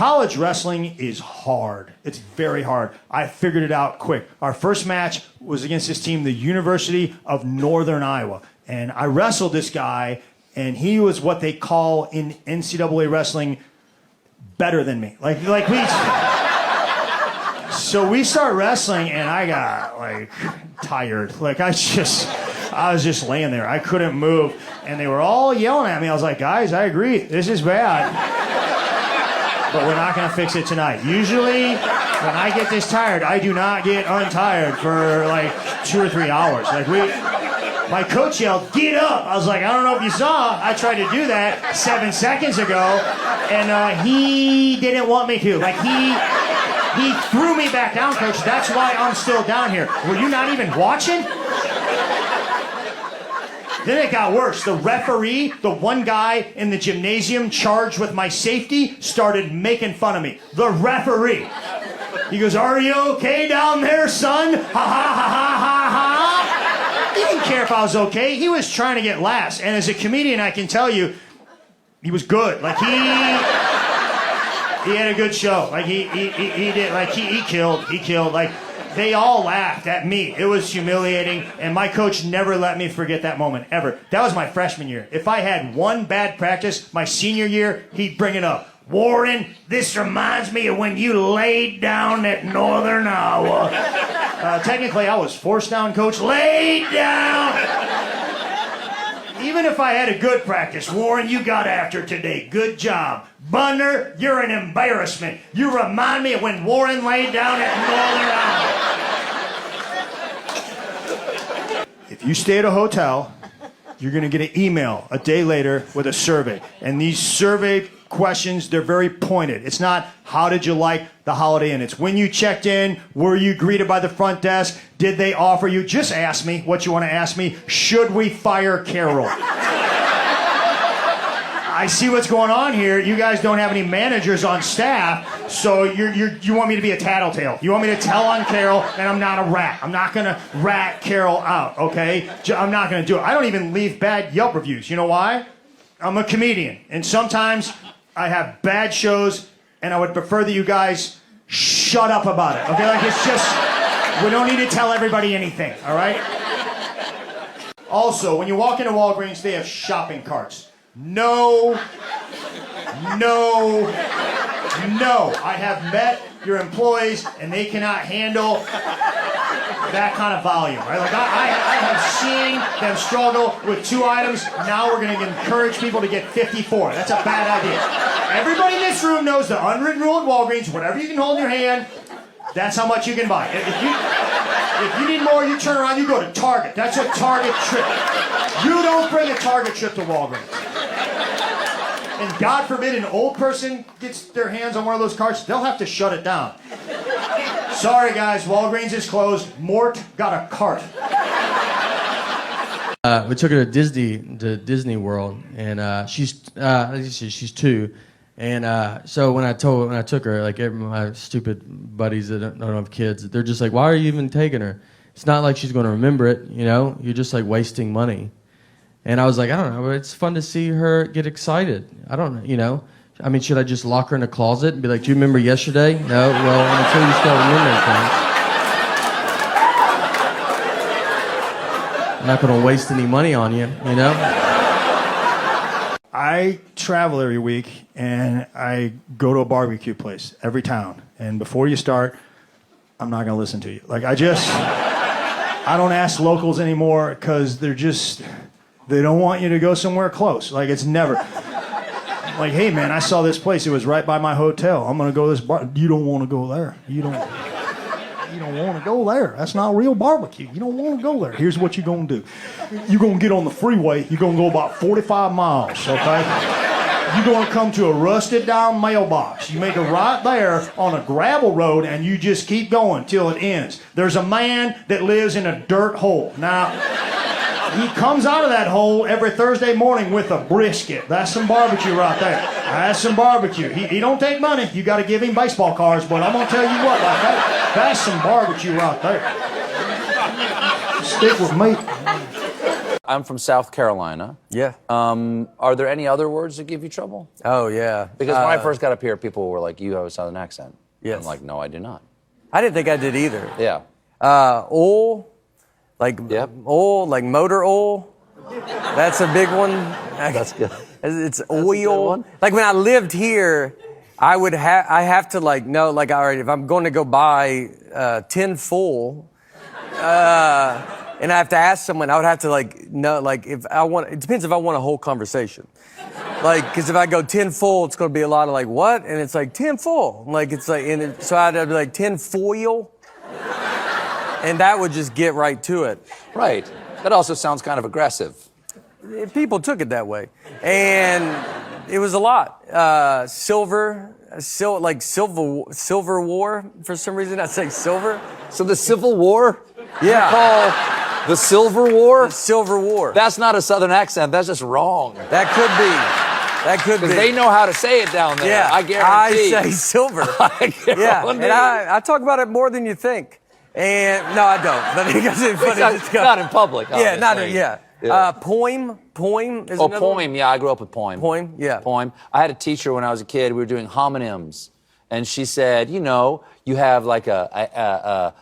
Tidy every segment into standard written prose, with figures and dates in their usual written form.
college wrestling is hard. It's very hard. I figured it out quick. Our first match was against this team, the University of Northern Iowa. And I wrestled this guy, and he was what they call in NCAA wrestling better than me. So we start wrestling, and I got tired. I was just laying there. I couldn't move, and they were all yelling at me. I was like, guys, I agree. This is bad, but we're not gonna fix it tonight. Usually, when I get this tired, I do not get untired for 2 or 3 hours. My coach yelled, "Get up!" I was like, I don't know if you saw. I tried to do that 7 seconds ago, and he didn't want me to. He threw me back down, coach. That's why I'm still down here. Were you not even watching? Then it got worse. The referee, the one guy in the gymnasium charged with my safety, started making fun of me. The referee. He goes, "Are you okay down there, son? Ha ha ha ha ha ha." He didn't care if I was okay. He was trying to get laughs. And as a comedian, I can tell you, he was good. He had a good show. He did. He killed. They all laughed at me. It was humiliating, and my coach never let me forget that moment, ever. That was my freshman year. If I had one bad practice my senior year, he'd bring it up. "Warren, this reminds me of when you laid down at Northern Iowa." Technically, I was forced down, coach. Laid down! Even if I had a good practice, "Warren, you got after today. Good job. Bunner, you're an embarrassment. You remind me of when Warren laid down at Northern Iowa." If you stay at a hotel, you're going to get an email a day later with a survey. And these survey questions, they're very pointed. It's not, how did you like the Holiday Inn? It's when you checked in, were you greeted by the front desk? Did they offer you? Just ask me what you want to ask me. Should we fire Carol? I see what's going on here. You guys don't have any managers on staff, so you want me to be a tattletale. You want me to tell on Carol, and I'm not a rat. I'm not going to rat Carol out, okay? I'm not going to do it. I don't even leave bad Yelp reviews. You know why? I'm a comedian, and sometimes I have bad shows, and I would prefer that you guys shut up about it, okay? It's just, we don't need to tell everybody anything, all right? Also, when you walk into Walgreens, they have shopping carts. No. I have met your employees, and they cannot handle that kind of volume, right? I have seen them struggle with 2 items. Now we're going to encourage people to get 54. That's a bad idea. Everybody in this room knows the unwritten rule at Walgreens: whatever you can hold in your hand, that's how much you can buy. If you need more, you turn around, you go to Target. That's a Target trip. You don't bring a Target trip to Walgreens. And God forbid an old person gets their hands on one of those carts, they'll have to shut it down. Sorry guys, Walgreens is closed. Mort got a cart. We took her to Disney World, and she's 2. And so when I took her, my stupid buddies that don't have kids, they're just like, "Why are you even taking her? It's not like she's going to remember it, You're just wasting money." And I was like, I don't know, but it's fun to see her get excited. I don't know, I mean, should I just lock her in a closet and be like, "Do you remember yesterday?" No, well, until you start remembering things. I'm not going to waste any money on you, I travel every week, and I go to a barbecue place, every town. And before you start, I'm not going to listen to you. I don't ask locals anymore because they don't want you to go somewhere close. It's never. Hey man, I saw this place. It was right by my hotel. I'm going to go to this bar. You don't want to go there. You don't want to go there. That's not real barbecue. You don't want to go there. Here's what you're going to do. You're going to get on the freeway. You're going to go about 45 miles, okay? You're going to come to a rusted down mailbox. You make it right there on a gravel road, and you just keep going till it ends. There's a man that lives in a dirt hole. Now, he comes out of that hole every Thursday morning with a brisket. That's some barbecue right there. That's some barbecue. He don't take money. You got to give him baseball cards, but I'm going to tell you what, that's some barbecue right there. Stick with me. I'm from South Carolina. Yeah. Are there any other words that give you trouble? Oh, yeah. Because when I first got up here, people were like, you have a Southern accent. Yes. I'm like, no, I do not. I didn't think I did either. Yeah. Oil, like Yep. oil, like motor oil. That's a big one. That's good. It's a good oil. one. Like when I lived here, I have to like know, like, all right, if I'm going to go buy 10 full, and I have to ask someone, I would have to like know, like if I want, it depends if I want a whole conversation. Like, because if I go 10 full, it's going to be a lot of like, what? And it's like 10 full. Like, it's like, so I'd be like 10 foil. And that would just get right to it. Right. That also sounds kind of aggressive. People took it that way. And it was a lot. Silver war, for some reason I say silver. So the Civil War? Yeah. Call the Silver War? Silver war. That's not a Southern accent. That's just wrong. That could be. That could be. Because they know how to say it down there. Yeah. I guarantee. I say silver. I guarantee. Yeah. And I talk about it more than you think. And no, I don't. But it's not in public. Yeah, Obviously. Yeah. Poem is another poem. one. Yeah, I grew up with poem. Poem, yeah. Poem. I had a teacher when I was a kid. We were doing homonyms, and she said, you know, you have like a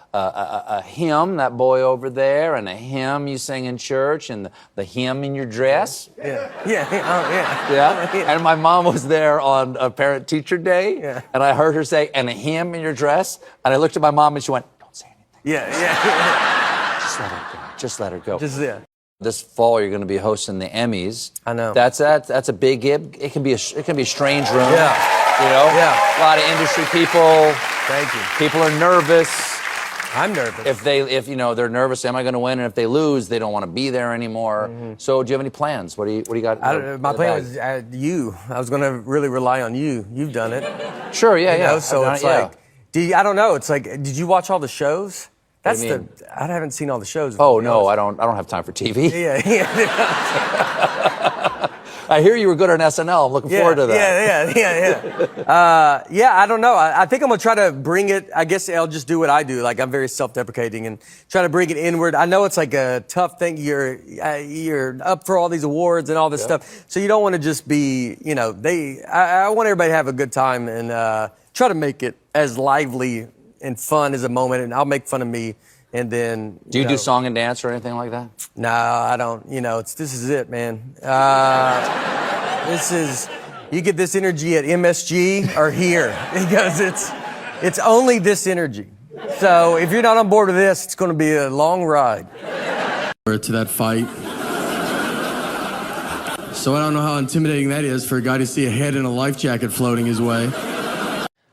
hymn, that boy over there, and a hymn you sing in church, and the hymn in your dress. Yeah. Yeah. Oh, yeah. Yeah. And my mom was there on a parent-teacher day, Yeah. and I heard her say, and a hymn in your dress, and I looked at my mom, and she went, don't say anything. Yeah. Just let her go. Just let her go. Just yeah. This fall, you're going to be hosting the Emmys. I know. That's a big gig. It can be a strange room. Yeah. You know. Yeah. A lot of industry people. Thank you. People are nervous. I'm nervous. If you know they're nervous, am I going to win? And if they lose, they don't want to be there anymore. Mm-hmm. So, do you have any plans? What do you got? My plan was you. I was going to really rely on you. You've done it. Sure. Yeah. You know, Yeah. so it's like, I don't know. It's like, did you watch all the shows? I haven't seen all the shows. Oh no, I don't have time for TV. Yeah. I hear you were good on SNL. I'm looking forward to that. Yeah, I don't know. I think I'm gonna try to bring it. I guess I'll just do what I do. Like I'm very self-deprecating and try to bring it inward. I know it's like a tough thing. You're up for all these awards and all this stuff, so you don't want to just be. You know, I want everybody to have a good time and try to make it as lively and fun as a moment, and I'll make fun of me, and then... Do you do song and dance or anything like that? No, I don't. You know, this is it, man. You get this energy at MSG or here, because it's only this energy. So if you're not on board with this, it's going to be a long ride. To that fight. So I don't know how intimidating that is for a guy to see a head in a life jacket floating his way.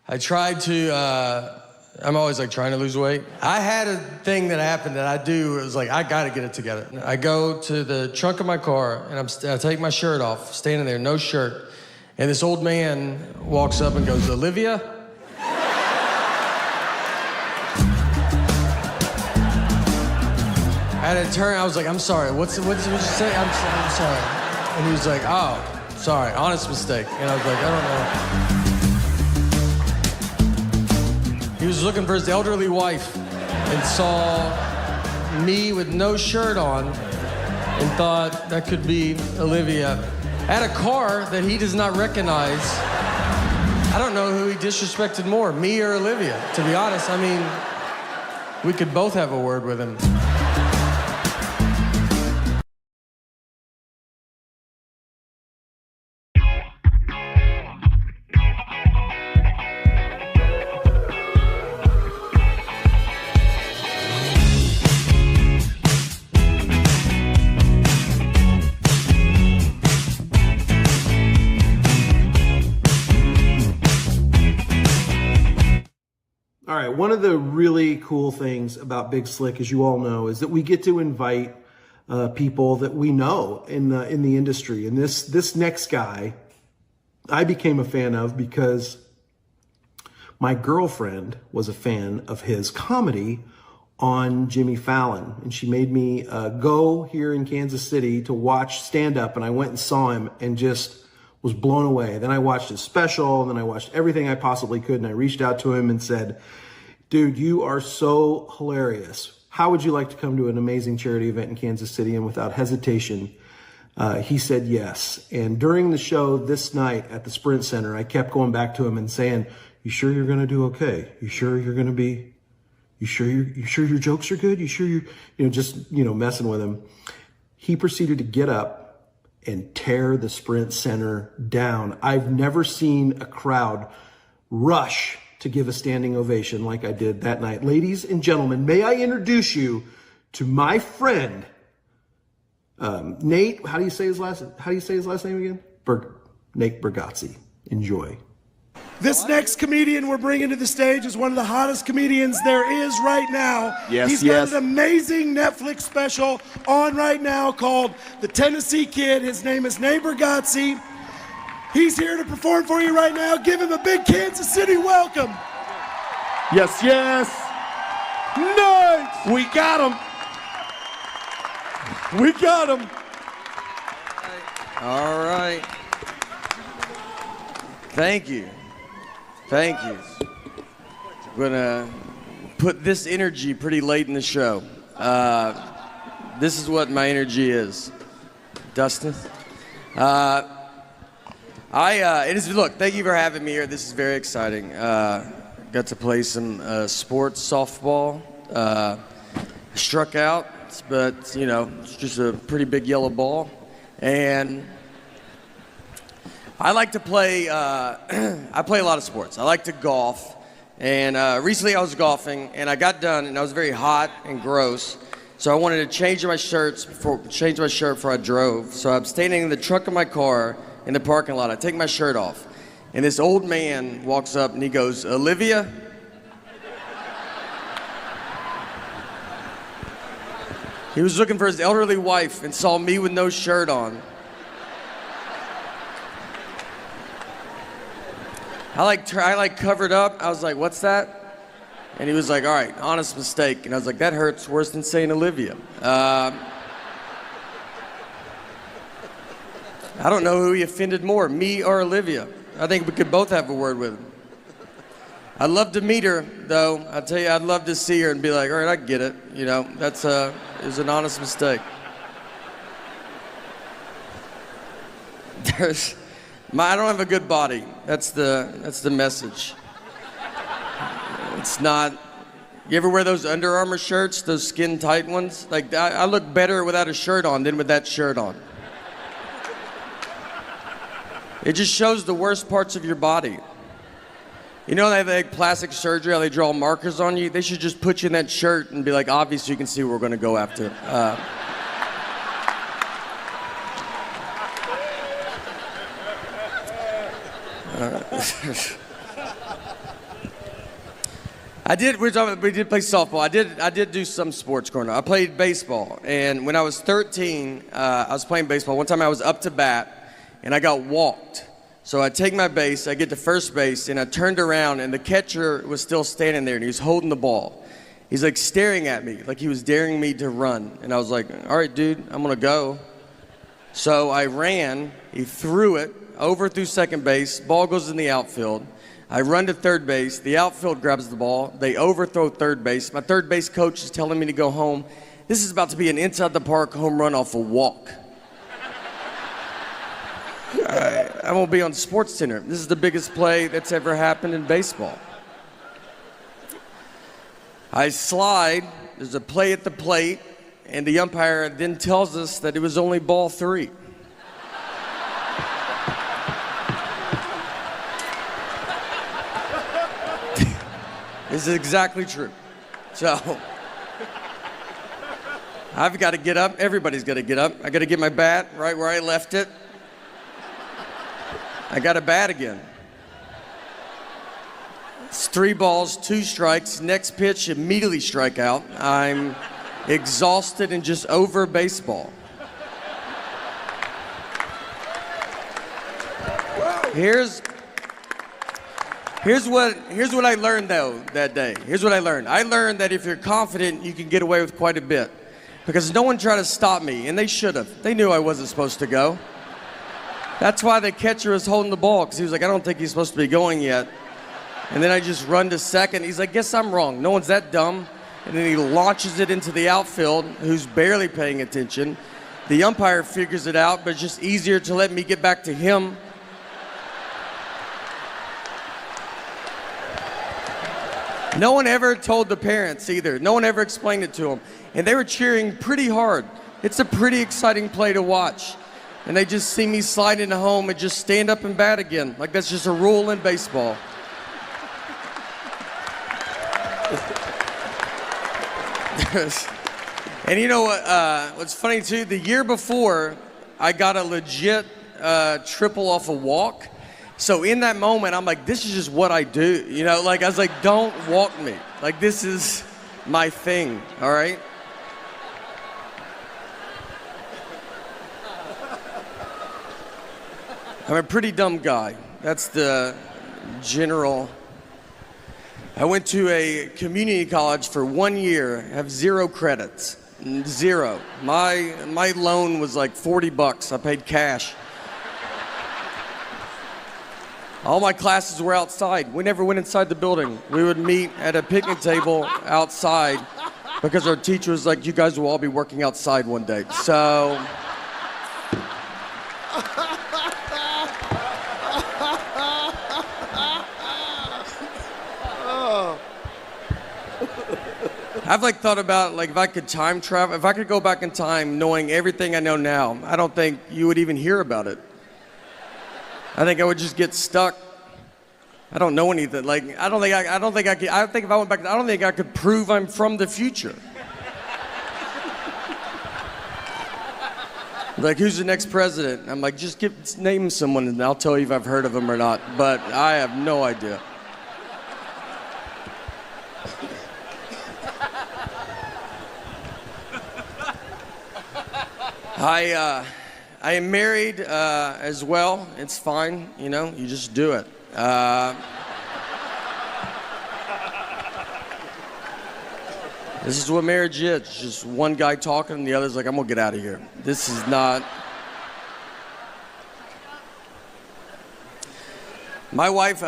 I tried to... I'm always like trying to lose weight. I had a thing that happened that I do. It was like, I gotta get it together. I go to the trunk of my car and I take my shirt off, standing there, no shirt. And this old man walks up and goes, Olivia? I had to turn, I was like, I'm sorry, what did you say? I'm sorry. And he was like, oh, sorry, honest mistake. And I was like, I don't know. He was looking for his elderly wife and saw me with no shirt on and thought that could be Olivia. I had a car that he does not recognize. I don't know who he disrespected more, me or Olivia, to be honest. I mean, we could both have a word with him. All right, one of the really cool things about Big Slick, as you all know, is that we get to invite people that we know in the industry. And this next guy, I became a fan of because my girlfriend was a fan of his comedy on Jimmy Fallon, and she made me go here in Kansas City to watch stand-up, and I went and saw him and just was blown away. Then I watched his special, and then I watched everything I possibly could, and I reached out to him and said, dude, you are so hilarious. how would you like to come to an amazing charity event in Kansas City? And without hesitation, he said yes. And during the show this night at the Sprint Center, I kept going back to him and saying, you sure you're going to do okay? You sure you're going to be, you sure your jokes are good? You sure just messing with him. He proceeded to get up and tear the Sprint Center down. I've never seen a crowd rush to give a standing ovation like I did that night. Ladies and gentlemen, may I introduce you to my friend, Nate. How do you say his last name again? Nate Bargatze. Enjoy. This next comedian we're bringing to the stage is one of the hottest comedians there is right now. He's got an amazing Netflix special on right now called The Tennessee Kid. His name is Nate Bargatze. He's here to perform for you right now. Give him a big Kansas City welcome. Yes. Nice. We got him. All right. Thank you. I'm gonna put this energy pretty late in the show. This is what my energy is. Dustin? Look, thank you for having me here. This is very exciting. Got to play some sports softball. Struck out, but it's just a pretty big yellow ball. And I like to play, I play a lot of sports. I like to golf. And recently I was golfing and I got done and I was very hot and gross. So I wanted to change my shirt before I drove. So I'm standing in the trunk of my car in the parking lot. I take my shirt off, and this old man walks up and he goes, "Olivia?" He was looking for his elderly wife and saw me with no shirt on. I covered up. I was like, "What's that?" And he was like, "All right, honest mistake." And I was like, "That hurts worse than saying Olivia." I don't know who he offended more, me or Olivia. I think we could both have a word with him. I'd love to meet her, though. I tell you, I'd love to see her and be like, "All right, I get it." It was an honest mistake. I don't have a good body. That's the message. It's not. You ever wear those Under Armour shirts, those skin tight ones? Like, I look better without a shirt on than with that shirt on. It just shows the worst parts of your body. They have like plastic surgery, how they draw markers on you? They should just put you in that shirt and be like, obviously you can see what we're gonna go after. We did play softball. I did do some sports growing up. I played baseball, and when I was 13, I was playing baseball. One time I was up to bat, and I got walked. So I take my base, I get to first base, and I turned around, and the catcher was still standing there, and he was holding the ball. He's like staring at me, like he was daring me to run. And I was like, "All right, dude, I'm gonna go." So I ran, he threw it, over through second base, ball goes in the outfield. I run to third base, the outfield grabs the ball, they overthrow third base. My third base coach is telling me to go home. This is about to be an inside the park home run off a walk. I won't be on Sports Center. This is the biggest play that's ever happened in baseball. I slide, there's a play at the plate, and the umpire then tells us that it was only ball 3. This is exactly true. So, I've got to get up. Everybody's got to get up. I got to get my bat right where I left it. I got a bat again. It's 3 balls, 2 strikes. Next pitch, immediately strike out. I'm exhausted and just over baseball. Here's what I learned though that day. Here's what I learned. I learned that if you're confident, you can get away with quite a bit. Because no one tried to stop me, and they should have. They knew I wasn't supposed to go. That's why the catcher was holding the ball, because he was like, "I don't think he's supposed to be going yet." And then I just run to second. He's like, "Guess I'm wrong. No one's that dumb." and then he launches it into the outfield, who's barely paying attention. The umpire figures it out, but it's just easier to let me get back to him. No one ever told the parents either. No one ever explained it to them. And they were cheering pretty hard. It's a pretty exciting play to watch. And they just see me slide into home and just stand up and bat again. Like that's just a rule in baseball. And you know what? What's funny too? The year before, I got a legit triple off a walk. So in that moment, I'm like, this is just what I do. You know, like I was like, don't walk me. Like this is my thing. All right. I'm a pretty dumb guy. That's the general. I went to a community college for 1 year, have 0 credits. 0. My loan was like $40. I paid cash. All my classes were outside. We never went inside the building. We would meet at a picnic table outside because our teacher was like, you guys will all be working outside one day. So I've like thought about like if I could time travel, if I could go back in time knowing everything I know now, I don't think you would even hear about it. I think I would just get stuck. I don't know anything. Like I don't think I could. I think if I went back, I don't think I could prove I'm from the future. Like who's the next president? I'm like, just name someone and I'll tell you if I've heard of them or not. But I have no idea. I am married as well. It's fine, you know, you just do it. This is what marriage is. It's just one guy talking and the other's like, I'm gonna get out of here. This is not. My wife,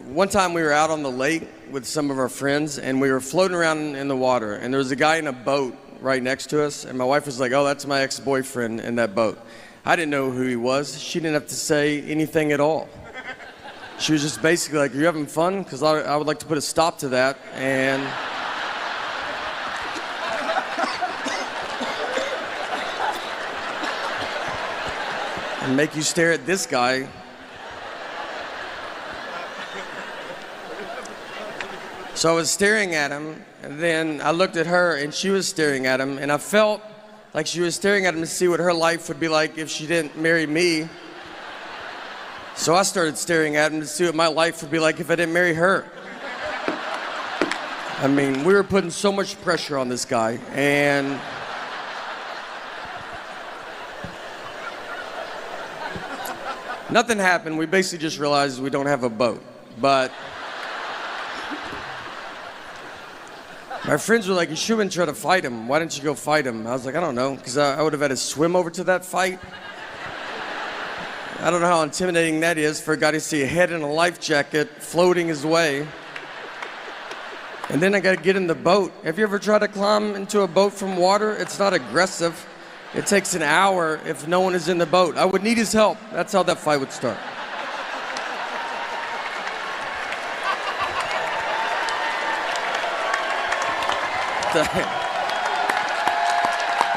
one time we were out on the lake with some of our friends and we were floating around in the water and there was a guy in a boat right next to us, and my wife was like, oh, that's my ex-boyfriend in that boat. I didn't know who he was. She didn't have to say anything at all. She was just basically like, are you having fun? Because I would like to put a stop to that, and make you stare at this guy. So I was staring at him, and then I looked at her, and she was staring at him, and I felt like she was staring at him to see what her life would be like if she didn't marry me. So I started staring at him to see what my life would be like if I didn't marry her. I mean, we were putting so much pressure on this guy, and nothing happened. We basically just realized we don't have a boat, but my friends were like, you shouldn't try to fight him. Why didn't you go fight him? I was like, I don't know, because I would have had to swim over to that fight. I don't know how intimidating that is for a guy to see a head in a life jacket floating his way. And then I got to get in the boat. Have you ever tried to climb into a boat from water? It's not aggressive. It takes an hour if no one is in the boat. I would need his help. That's how that fight would start.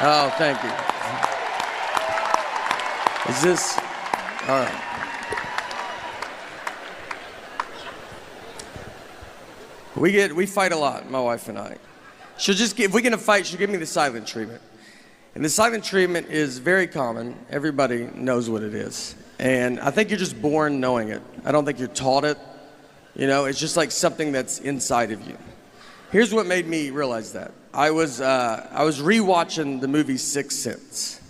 Oh, thank you. Is this all right? We fight a lot, my wife and I. If we're gonna fight, she'll give me the silent treatment. And the silent treatment is very common. Everybody knows what it is. And I think you're just born knowing it. I don't think you're taught it. You know, it's just like something that's inside of you. Here's what made me realize that. I was rewatching the movie Sixth Sense.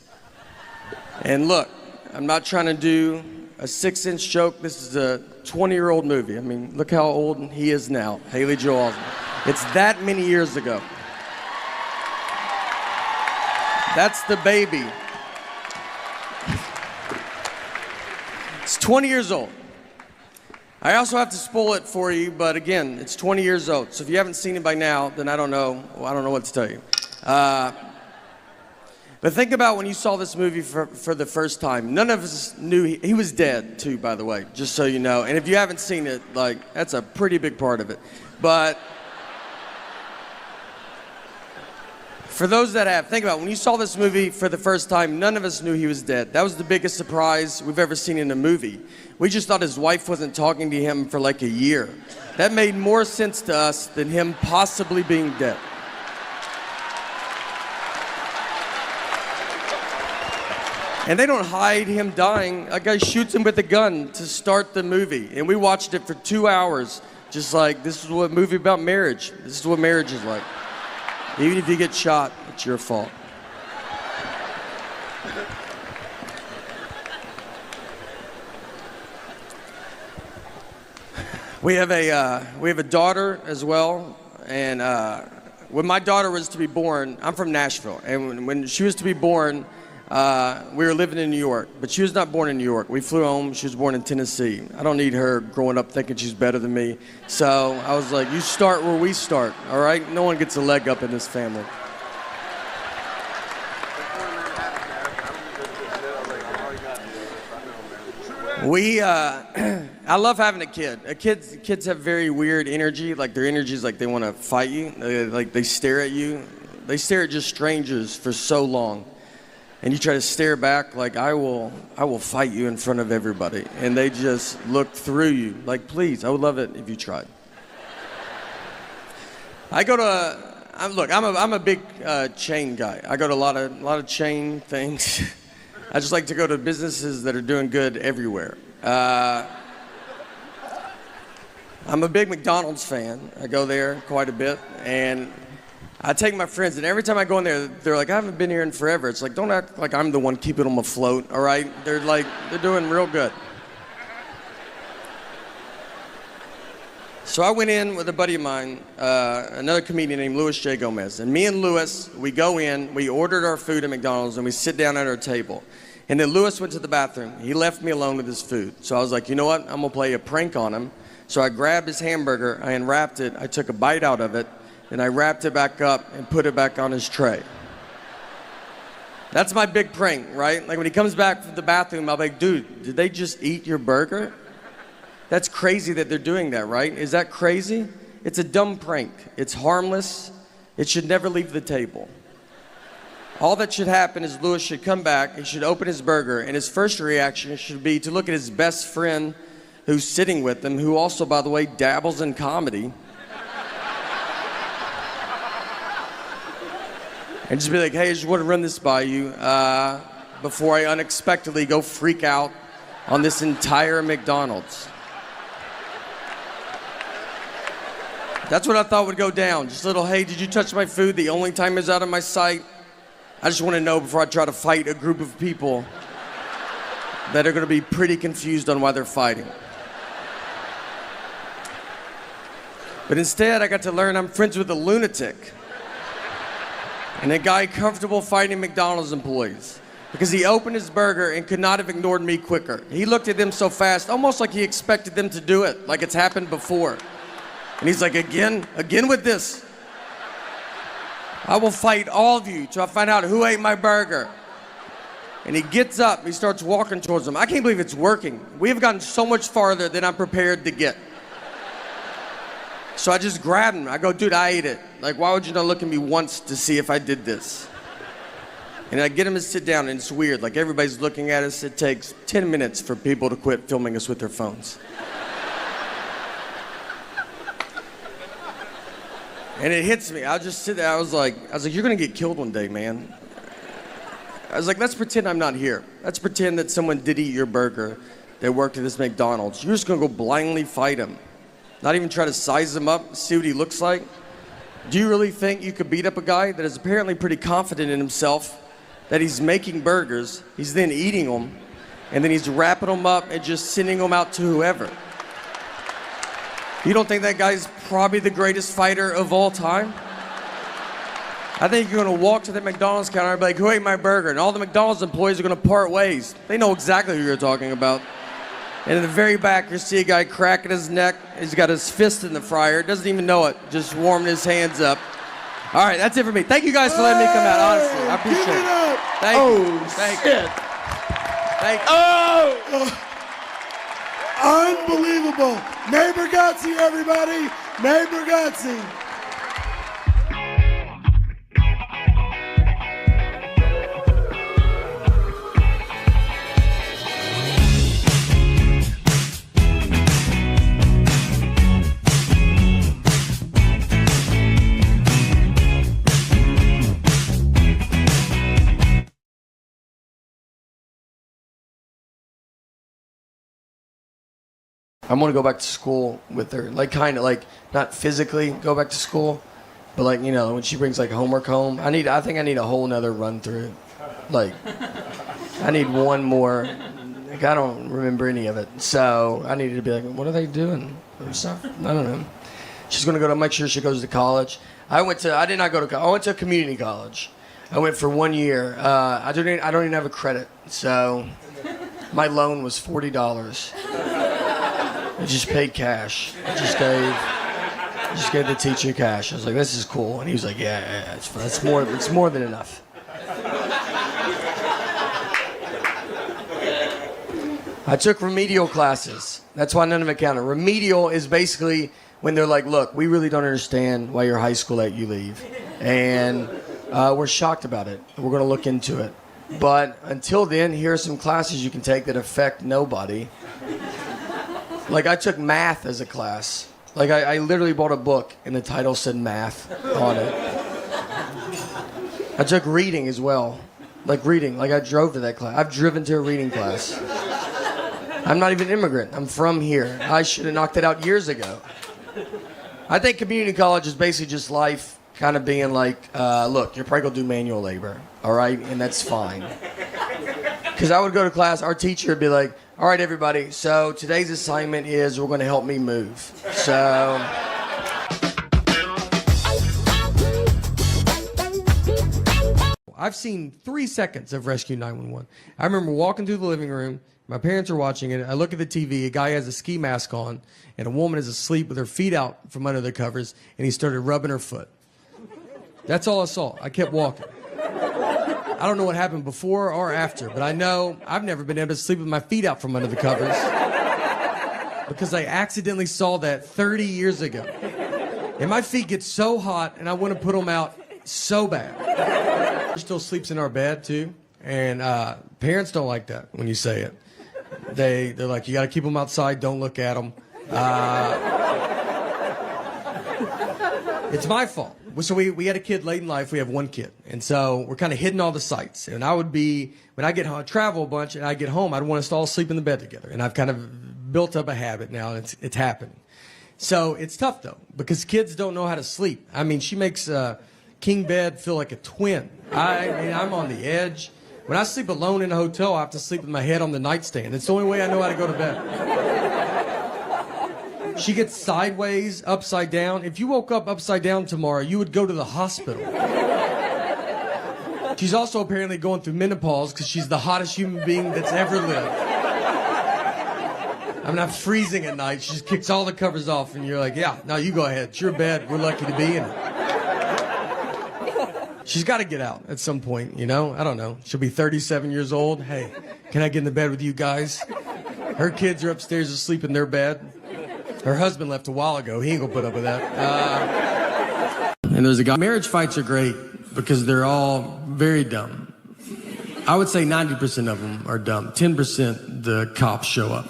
And look, I'm not trying to do a 6-inch joke. This is a 20-year-old movie. I mean, look how old he is now, Haley Joel Osment. It's that many years ago. That's the baby. It's 20 years old. I also have to spoil it for you, but again, it's 20 years old. So if you haven't seen it by now, then I don't know. Well, I don't know what to tell you. But think about when you saw this movie for the first time. None of us knew he was dead, too, by the way, just so you know. And if you haven't seen it, like, that's a pretty big part of it. But for those that have, think about it. When you saw this movie for the first time, none of us knew he was dead. That was the biggest surprise we've ever seen in a movie. We just thought his wife wasn't talking to him for like a year. That made more sense to us than him possibly being dead. And they don't hide him dying. A guy shoots him with a gun to start the movie. And we watched it for 2 hours, just like, this is what a movie about marriage. This is what marriage is like. Even if you get shot, it's your fault. We have a daughter as well, and when my daughter was to be born, I'm from Nashville, and when she was to be born, we were living in New York, but she was not born in New York. We flew home. She was born in Tennessee. I don't need her growing up thinking she's better than me. So I was like, you start where we start, all right? No one gets a leg up in this family. I love having a kid. Kids have very weird energy. Like their energy is like they want to fight you. They stare at you. They stare at just strangers for so long. And you try to stare back like, I will fight you in front of everybody. And they just look through you. Like, please, I would love it if you tried. I'm a big chain guy. I go to a lot of chain things. I just like to go to businesses that are doing good everywhere. I'm a big McDonald's fan. I go there quite a bit. And I take my friends, and every time I go in there, they're like, I haven't been here in forever. It's like, don't act like I'm the one keeping them afloat, all right? They're doing real good. So I went in with a buddy of mine, another comedian named Louis J. Gomez. And me and Louis, we go in, we ordered our food at McDonald's, and we sit down at our table. And then Louis went to the bathroom. He left me alone with his food. So I was like, you know what? I'm going to play a prank on him. So I grabbed his hamburger, I unwrapped it, I took a bite out of it, and I wrapped it back up and put it back on his tray. That's my big prank, right? Like when he comes back from the bathroom, I'll be like, dude, did they just eat your burger? That's crazy that they're doing that, right? Is that crazy? It's a dumb prank. It's harmless. It should never leave the table. All that should happen is Louis should come back, he should open his burger, and his first reaction should be to look at his best friend who's sitting with him, who also, by the way, dabbles in comedy, and just be like, hey, I just want to run this by you before I unexpectedly go freak out on this entire McDonald's. That's what I thought would go down. Just a little, hey, did you touch my food the only time it's out of my sight? I just want to know before I try to fight a group of people that are going to be pretty confused on why they're fighting. But instead, I got to learn I'm friends with a lunatic and a guy comfortable fighting McDonald's employees because he opened his burger and could not have ignored me quicker. He looked at them so fast, almost like he expected them to do it, like it's happened before. And he's like, again with this. I will fight all of you till I find out who ate my burger. And he gets up, he starts walking towards them. I can't believe it's working. We have gotten so much farther than I'm prepared to get. So I just grabbed him. I go, dude, I ate it. Like, why would you not look at me once to see if I did this? And I get him to sit down, and it's weird. Like, everybody's looking at us. It takes 10 minutes for people to quit filming us with their phones. And it hits me. I'll just sit there. I was like, you're gonna get killed one day, man. I was like, let's pretend I'm not here. Let's pretend that someone did eat your burger that worked at this McDonald's. You're just gonna go blindly fight him. Not even try to size him up, see what he looks like. Do you really think you could beat up a guy that is apparently pretty confident in himself, that he's making burgers, he's then eating them, and then he's wrapping them up and just sending them out to whoever? You don't think that guy's probably the greatest fighter of all time? I think you're gonna walk to the McDonald's counter and be like, who ate my burger? And all the McDonald's employees are gonna part ways. They know exactly who you're talking about. And in the very back, you see a guy cracking his neck. He's got his fist in the fryer. Doesn't even know it. Just warming his hands up. All right, that's it for me. Thank you guys for letting me come out, honestly. I appreciate Give it it. up. Thank you. Thank you. Thank you. Unbelievable. May Bargatze, everybody. May Bargatze. I want to go back to school with her, like kind of like not physically go back to school, but like, you know, when she brings like homework home, I think I need a whole nother run through. Like, I need one more. Like, I don't remember any of it, so I needed to be like, what are they doing or stuff? I don't know. She's gonna go to make sure she goes to college. I did not go to college. I went to a community college. I went for 1 year. I don't even have a credit, so my loan was $40. I just paid cash. I just gave the teacher cash. I was like, this is cool. And he was like, yeah, it's more than enough. I took remedial classes. That's why none of it counted. Remedial is basically when they're like, look, we really don't understand why your high school let you leave. And we're shocked about it. We're going to look into it. But until then, here are some classes you can take that affect nobody. Like, I took math as a class. Like, I literally bought a book, and the title said math on it. I took reading as well. Like, reading. Like, I drove to that class. I've driven to a reading class. I'm not even an immigrant. I'm from here. I should have knocked it out years ago. I think community college is basically just life kind of being like, look, you're probably going to do manual labor, all right? And that's fine. Because I would go to class, our teacher would be like, all right, everybody, so today's assignment is we're going to help me move. So I've seen 3 seconds of Rescue 911. I remember walking through the living room. My parents are watching it. I look at the TV. A guy has a ski mask on, and a woman is asleep with her feet out from under the covers, and he started rubbing her foot. That's all I saw. I kept walking. I don't know what happened before or after, but I know I've never been able to sleep with my feet out from under the covers because I accidentally saw that 30 years ago. And my feet get so hot, and I want to put them out so bad. She still sleeps in our bed, too, and parents don't like that when you say it. They're like, you got to keep them outside, don't look at them. It's my fault. So we had a kid late in life. We have one kid. And so we're kind of hitting all the sites. And I would be, when I get home, travel a bunch and I get home, I'd want us to all sleep in the bed together. And I've kind of built up a habit now, and it's happening. So it's tough, though, because kids don't know how to sleep. I mean, she makes king bed feel like a twin. I mean, I'm on the edge. When I sleep alone in a hotel, I have to sleep with my head on the nightstand. It's the only way I know how to go to bed. She gets sideways, upside down. If you woke up upside down tomorrow, you would go to the hospital. She's also apparently going through menopause because she's the hottest human being that's ever lived. I'm not freezing at night. She just kicks all the covers off, and you're like, yeah, no, you go ahead. It's your bed. We're lucky to be in it. She's got to get out at some point, you know? I don't know. She'll be 37 years old. Hey, can I get in the bed with you guys? Her kids are upstairs asleep in their bed. Her husband left a while ago. He ain't gonna put up with that. And there's a guy. Marriage fights are great because they're all very dumb. I would say 90% of them are dumb. 10% the cops show up.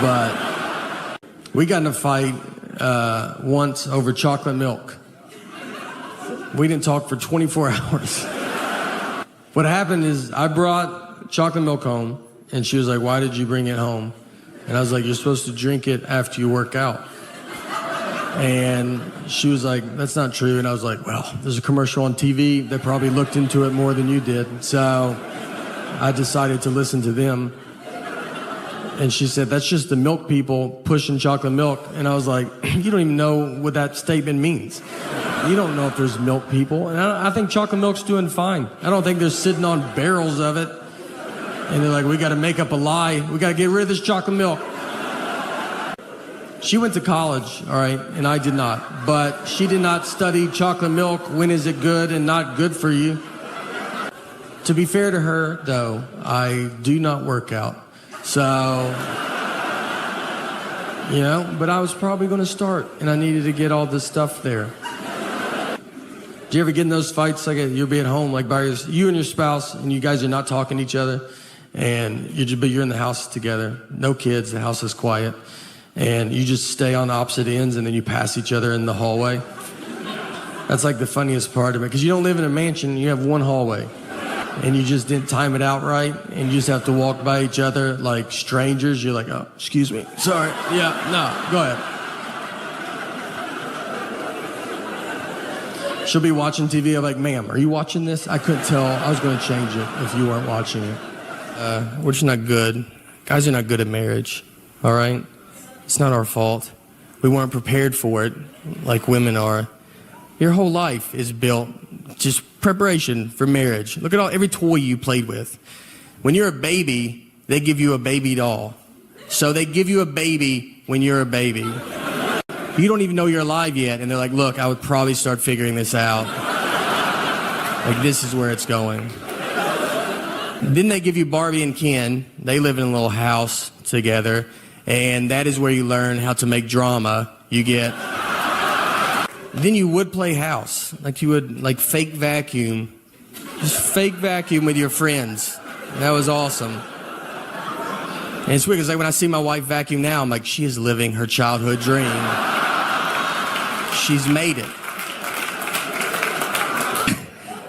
But we got in a fight once over chocolate milk. We didn't talk for 24 hours. What happened is I brought chocolate milk home, and she was like, why did you bring it home? And I was like, you're supposed to drink it after you work out. And she was like, that's not true. And I was like, well, there's a commercial on TV. They probably looked into it more than you did. So I decided to listen to them. And she said, that's just the milk people pushing chocolate milk. And I was like, you don't even know what that statement means. You don't know if there's milk people. And I think chocolate milk's doing fine. I don't think they're sitting on barrels of it. And they're like, we got to make up a lie. We got to get rid of this chocolate milk. She went to college, all right, and I did not. But she did not study chocolate milk, when is it good and not good for you. To be fair to her, though, I do not work out. So, you know, but I was probably going to start, and I needed to get all this stuff there. Do you ever get in those fights, like you'll be at home, like you and your spouse, and you guys are not talking to each other, and you're in the house together, no kids, the house is quiet, and you just stay on opposite ends, and then you pass each other in the hallway? That's like the funniest part of it, because you don't live in a mansion, you have one hallway, and you just didn't time it out right, and you just have to walk by each other like strangers. You're like, oh, excuse me, sorry, yeah, no, go ahead. She'll be watching TV. I'm like, ma'am, are you watching this? I couldn't tell. I was going to change it if you weren't watching it. We're just not good. Guys are not good at marriage, all right? It's not our fault. We weren't prepared for it like women are. Your whole life is built just preparation for marriage. Look at every toy you played with. When you're a baby, they give you a baby doll. So they give you a baby when you're a baby. You don't even know you're alive yet, and they're like, look, I would probably start figuring this out. Like, this is where it's going. Then they give you Barbie and Ken. They live in a little house together, and that is where you learn how to make drama. Then you would play house. Like, you would, like, fake vacuum. Just fake vacuum with your friends. That was awesome. And it's weird, because like, when I see my wife vacuum now, I'm like, she is living her childhood dream. She's made it.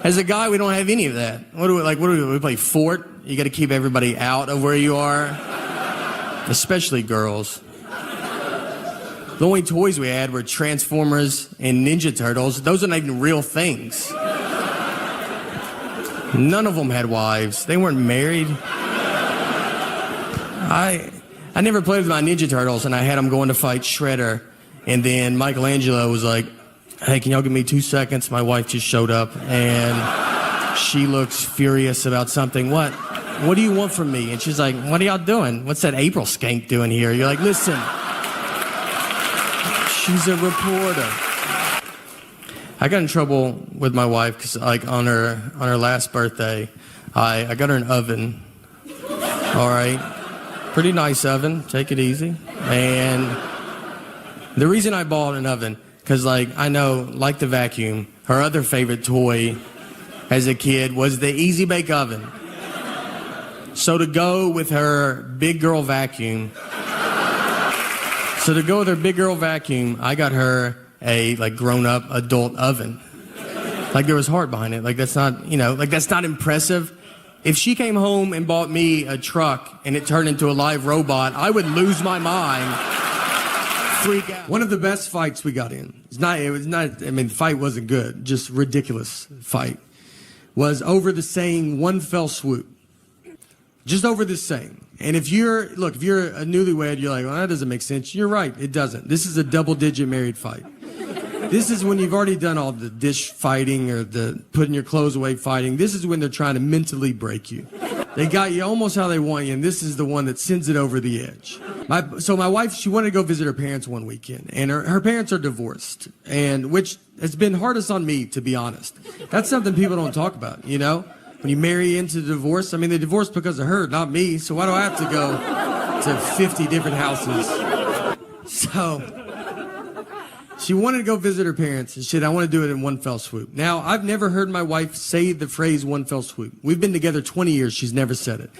As a guy, we don't have any of that. What do we play Fort? You got to keep everybody out of where you are, especially girls. The only toys we had were Transformers and Ninja Turtles. Those are not even real things. None of them had wives. They weren't married. I never played with my Ninja Turtles, and I had them going to fight Shredder. And then Michelangelo was like, hey, can y'all give me 2 seconds? My wife just showed up, and she looks furious about something. What do you want from me? And she's like, what are y'all doing? What's that April skank doing here? You're like, listen, she's a reporter. I got in trouble with my wife because, like, on her last birthday, I got her an oven. All right, pretty nice oven. Take it easy. And the reason I bought an oven, because, like, I know, like the vacuum, her other favorite toy as a kid was the Easy Bake Oven. So to go with her big girl vacuum, I got her a, like, grown-up adult oven. Like, there was heart behind it. Like, that's not, that's not impressive. If she came home and bought me a truck and it turned into a live robot, I would lose my mind. Freak out. One of the best fights we got in, the fight wasn't good, just ridiculous fight, was over the saying one fell swoop. Just over this saying. And if you're a newlywed, you're like, well, that doesn't make sense. You're right, it doesn't. This is a double-digit married fight. This is when you've already done all the dish fighting or the putting your clothes away fighting. This is when they're trying to mentally break you. They got you almost how they want you, and this is the one that sends it over the edge. So my wife, she wanted to go visit her parents one weekend, and her parents are divorced, and which has been hardest on me, to be honest. That's something people don't talk about, When you marry into divorce, they divorced because of her, not me, so why do I have to go to 50 different houses? So she wanted to go visit her parents, and she said, I want to do it in one fell swoop. Now, I've never heard my wife say the phrase one fell swoop. We've been together 20 years. She's never said it.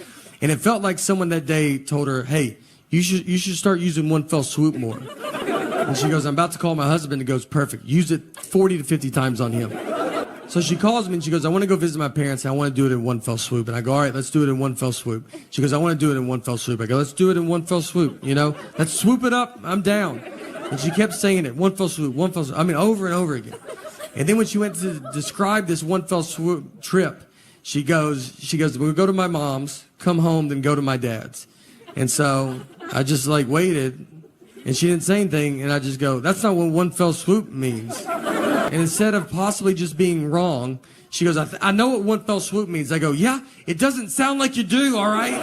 And it felt like someone that day told her, hey, you should start using one fell swoop more. And she goes, I'm about to call my husband, and goes, perfect. Use it 40 to 50 times on him. So she calls me, and she goes, I want to go visit my parents, and I want to do it in one fell swoop. And I go, all right, let's do it in one fell swoop. She goes, I want to do it in one fell swoop. I go, let's do it in one fell swoop, Let's swoop it up. I'm down. And she kept saying it, one fell swoop, over and over again. And then when she went to describe this one fell swoop trip, she goes, we'll go to my mom's, come home, then go to my dad's. And so I just waited, and she didn't say anything, and I just go, that's not what one fell swoop means. And instead of possibly just being wrong, she goes, I know what one fell swoop means. I go, yeah, it doesn't sound like you do, all right?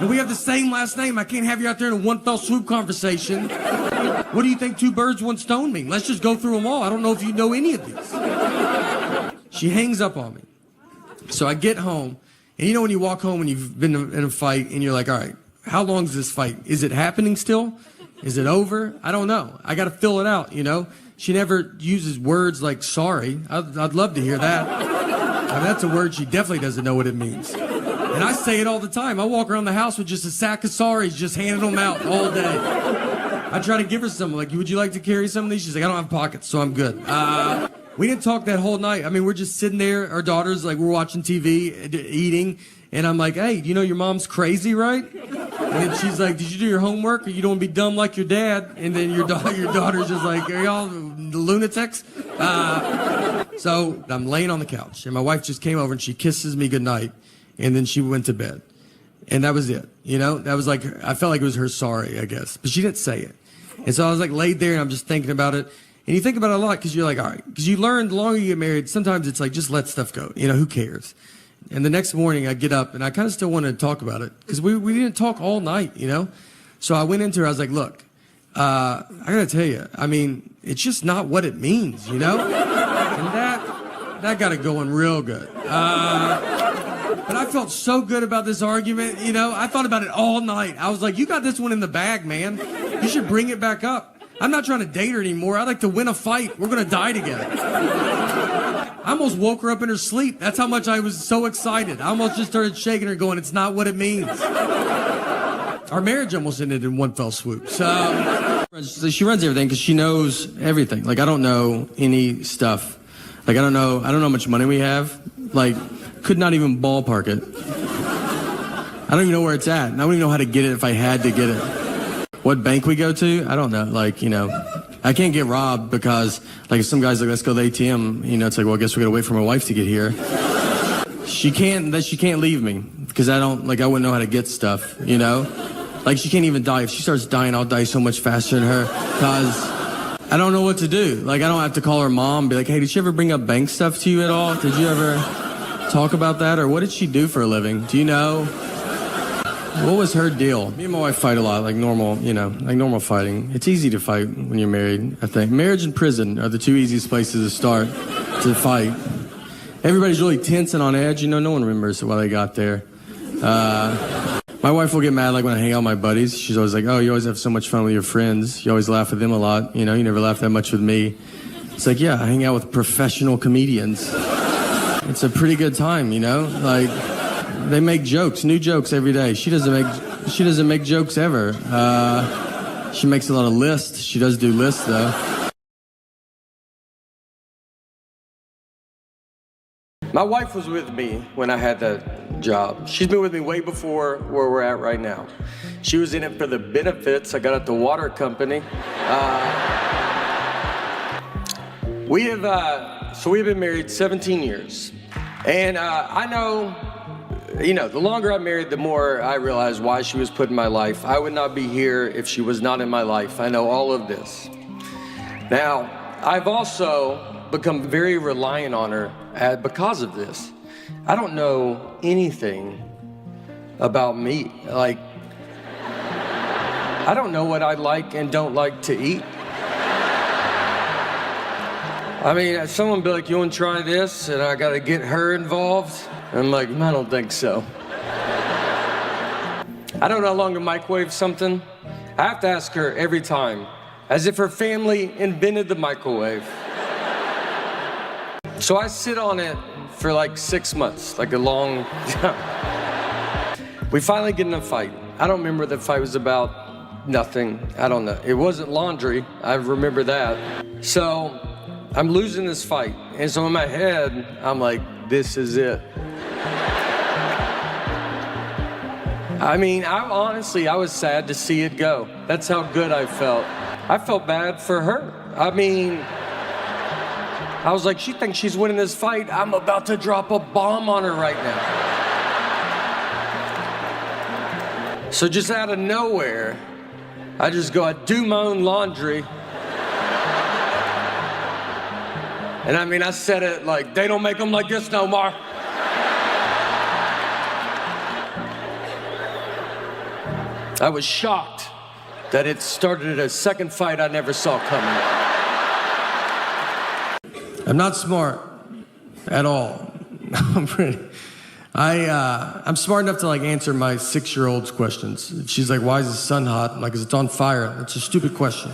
And we have the same last name. I can't have you out there in a one fell swoop conversation. What do you think 2 birds, 1 stone mean? Let's just go through them all. I don't know if you know any of these. She hangs up on me. So I get home, and you know when you walk home and you've been in a fight, and you're like, all right, how long is this fight? Is it happening still? Is it over? I don't know. I got to fill it out, you know? She never uses words like sorry. I'd love to hear that. I mean, that's a word she definitely doesn't know what it means. And I say it all the time. I walk around the house with just a sack of sorries, just handing them out all day. I try to give her some, like, would you like to carry some of these? She's like, I don't have pockets, so I'm good. We didn't talk that whole night. I mean, we're just sitting there, our daughters, like, we're watching TV, eating, and I'm like, hey, you know your mom's crazy, right? And then she's like, did you do your homework, or you don't want to be dumb like your dad? And then your daughter's just like, are y'all lunatics? So I'm laying on the couch, and my wife just came over, and she kisses me goodnight, and then she went to bed. And that was it, you know? That was like, I felt like it was her sorry, I guess. But she didn't say it. And so I was like laid there, and I'm just thinking about it. And you think about it a lot because you're like, all right. Because you learn the longer you get married, sometimes it's like, just let stuff go. You know, who cares? And the next morning I get up, and I kind of still wanted to talk about it. Because we didn't talk all night, you know? So I went into her, I was like, look, I got to tell you, I mean, it's just not what it means, you know? And that got it going real good. But I felt so good about this argument, you know? I thought about it all night. I was like, you got this one in the bag, man. You should bring it back up. I'm not trying to date her anymore. I'd like to win a fight. We're going to die together. I almost woke her up in her sleep. That's how much I was so excited. I almost just started shaking her going, it's not what it means. Our marriage almost ended in one fell swoop. So she runs everything because she knows everything. Like, I don't know any stuff. Like, I don't know how much money we have. Like, could not even ballpark it. I don't even know where it's at. And I don't even know how to get it if I had to get it. What bank we go to, I don't know. Like, you know, I can't get robbed because, like, if some guy's like, let's go to the ATM, you know, it's like, well, I guess we got to wait for my wife to get here. She can't leave me because I wouldn't know how to get stuff, you know? Like, she can't even die. If she starts dying, I'll die so much faster than her because I don't know what to do. Like, I don't have to call her mom and be like, hey, did she ever bring up bank stuff to you at all? Did you ever talk about that? Or what did she do for a living? Do you know? What was her deal? Me and my wife fight a lot, like normal, you know, like normal fighting. It's easy to fight when you're married, I think. Marriage and prison are the 2 easiest places to start to fight. Everybody's really tense and on edge, you know, no one remembers why they got there. My wife will get mad, like, when I hang out with my buddies. She's always like, oh, you always have so much fun with your friends. You always laugh with them a lot, you know, you never laugh that much with me. It's like, yeah, I hang out with professional comedians. It's a pretty good time, you know, like... They make jokes, new jokes every day. She doesn't make jokes ever. She makes a lot of lists. She does do lists, though. My wife was with me when I had that job. She's been with me way before where we're at right now. She was in it for the benefits I got at the water company. We've been married 17 years. And I know... You know, the longer I'm married, the more I realize why she was put in my life. I would not be here if she was not in my life. I know all of this. Now, I've also become very reliant on her because of this. I don't know anything about me. Like, I don't know what I like and don't like to eat. I mean, someone be like, you want to try this? And I got to get her involved. I'm like, I don't think so. I don't know how long to microwave something. I have to ask her every time, as if her family invented the microwave. So I sit on it for like 6 months, like a long time. We finally get in a fight. I don't remember what the fight was about. Nothing. I don't know. It wasn't laundry. I remember that. So I'm losing this fight. And so in my head, I'm like, this is it. I mean, I was sad to see it go. That's how good I felt. I felt bad for her. I mean, I was like, she thinks she's winning this fight. I'm about to drop a bomb on her right now. So just out of nowhere, I just go, I do my own laundry. And I mean, I said it like, they don't make them like this no more. I was shocked that it started a second fight I never saw coming. I'm not smart at all. I'm smart enough to like answer my 6-year-old's questions. If she's like, why is the sun hot? I'm like, 'cause it's on fire. That's a stupid question.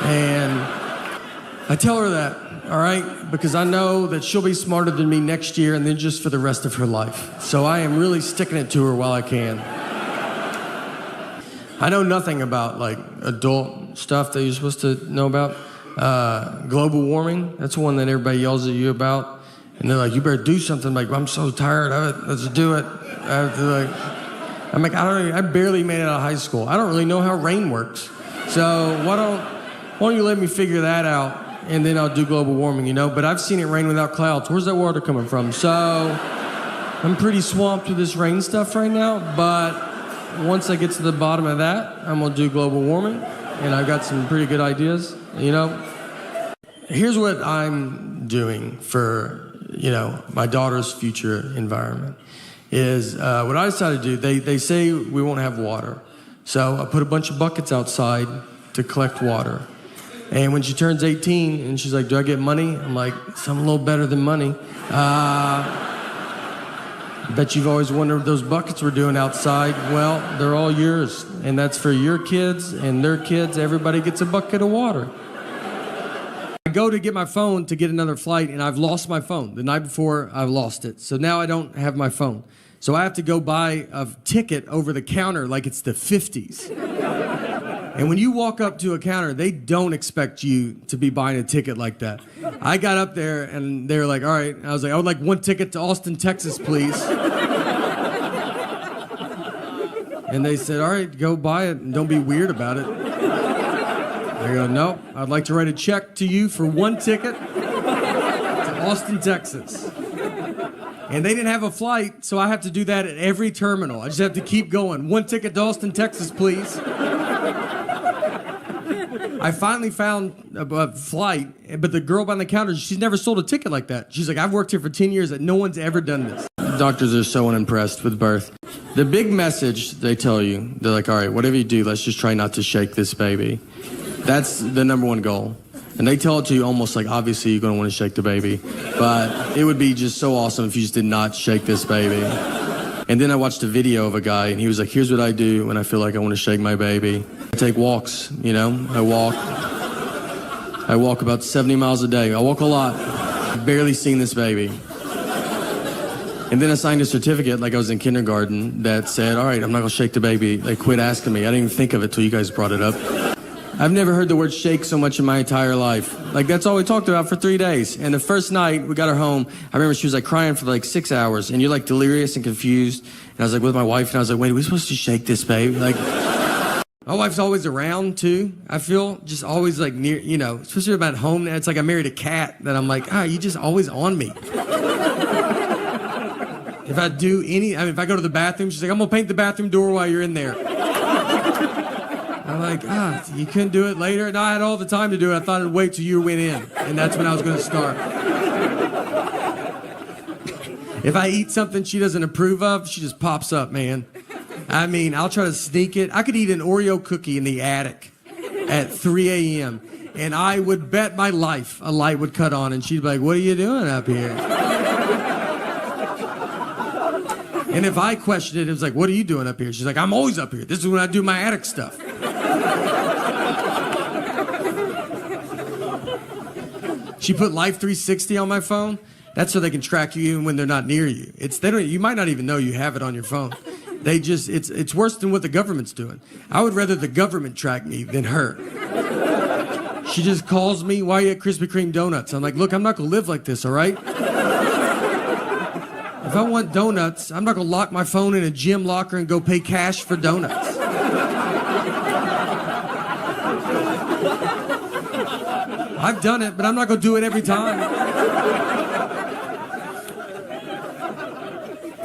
And I tell her that, all right? Because I know that she'll be smarter than me next year and then just for the rest of her life. So I am really sticking it to her while I can. I know nothing about like adult stuff that you're supposed to know about. Global warming, that's one that everybody yells at you about. And they're like, you better do something. I'm like, I'm so tired of it. Let's do it. I'm like, I barely made it out of high school. I don't really know how rain works. So why don't you let me figure that out, and then I'll do global warming, you know? But I've seen it rain without clouds. Where's that water coming from? So I'm pretty swamped with this rain stuff right now, but once I get to the bottom of that, I'm gonna do global warming, and I've got some pretty good ideas, you know? Here's what I'm doing for, you know, my daughter's future environment is what I decided to do. They say we won't have water. So I put a bunch of buckets outside to collect water. And when she turns 18 and she's like, do I get money? I'm like, something a little better than money. I bet you've always wondered what those buckets were doing outside. Well, they're all yours. And that's for your kids and their kids. Everybody gets a bucket of water. I go to get my phone to get another flight, and I've lost my phone. The night before, I lost it. So now I don't have my phone. So I have to go buy a ticket over the counter like it's the 50s. And when you walk up to a counter, they don't expect you to be buying a ticket like that. I got up there, and they were like, all right. I was like, I would like one ticket to Austin, Texas, please. And they said, all right, go buy it, and don't be weird about it. I go, no, I'd like to write a check to you for one ticket to Austin, Texas. And they didn't have a flight, so I have to do that at every terminal. I just have to keep going. One ticket to Austin, Texas, please. I finally found a flight, but the girl behind the counter, she's never sold a ticket like that. She's like, I've worked here for 10 years, and no one's ever done this. Doctors are so unimpressed with birth. The big message they tell you, they're like, all right, whatever you do, let's just try not to shake this baby. That's the number one goal. And they tell it to you almost like, obviously, you're going to want to shake the baby. But it would be just so awesome if you just did not shake this baby. And then I watched a video of a guy, and he was like, here's what I do when I feel like I want to shake my baby. I take walks, you know. I walk about 70 miles a day. I walk a lot. I've barely seen this baby. And then I signed a certificate like I was in kindergarten that said, all right, I'm not going to shake the baby. They quit asking me. I didn't even think of it till you guys brought it up. I've never heard the word shake so much in my entire life. Like, that's all we talked about for 3 days. And the first night we got her home, I remember she was like crying for like 6 hours, and you're like delirious and confused. And I was like with my wife, and I was like, wait, are we supposed to shake this baby? Like, my wife's always around too, I feel. Just always like near, you know, especially about home. It's like I married a cat that I'm like, you just always on me. If I do if I go to the bathroom, she's like, I'm gonna paint the bathroom door while you're in there. I'm like, you couldn't do it later? No, I had all the time to do it. I thought I'd wait till you went in, and that's when I was going to start. If I eat something she doesn't approve of, she just pops up, man. I mean, I'll try to sneak it. I could eat an Oreo cookie in the attic at 3 a.m., and I would bet my life a light would cut on, and she'd be like, what are you doing up here? And if I questioned it, it was like, what are you doing up here? She's like, I'm always up here. This is when I do my attic stuff. She put Life 360 on my phone. That's so they can track you even when they're not near you. You might not even know you have it on your phone. It's worse than what the government's doing. I would rather the government track me than her. She just calls me, why are you at Krispy Kreme donuts? I'm like, look, I'm not gonna live like this, all right? If I want donuts, I'm not gonna lock my phone in a gym locker and go pay cash for donuts. I've done it, but I'm not gonna do it every time.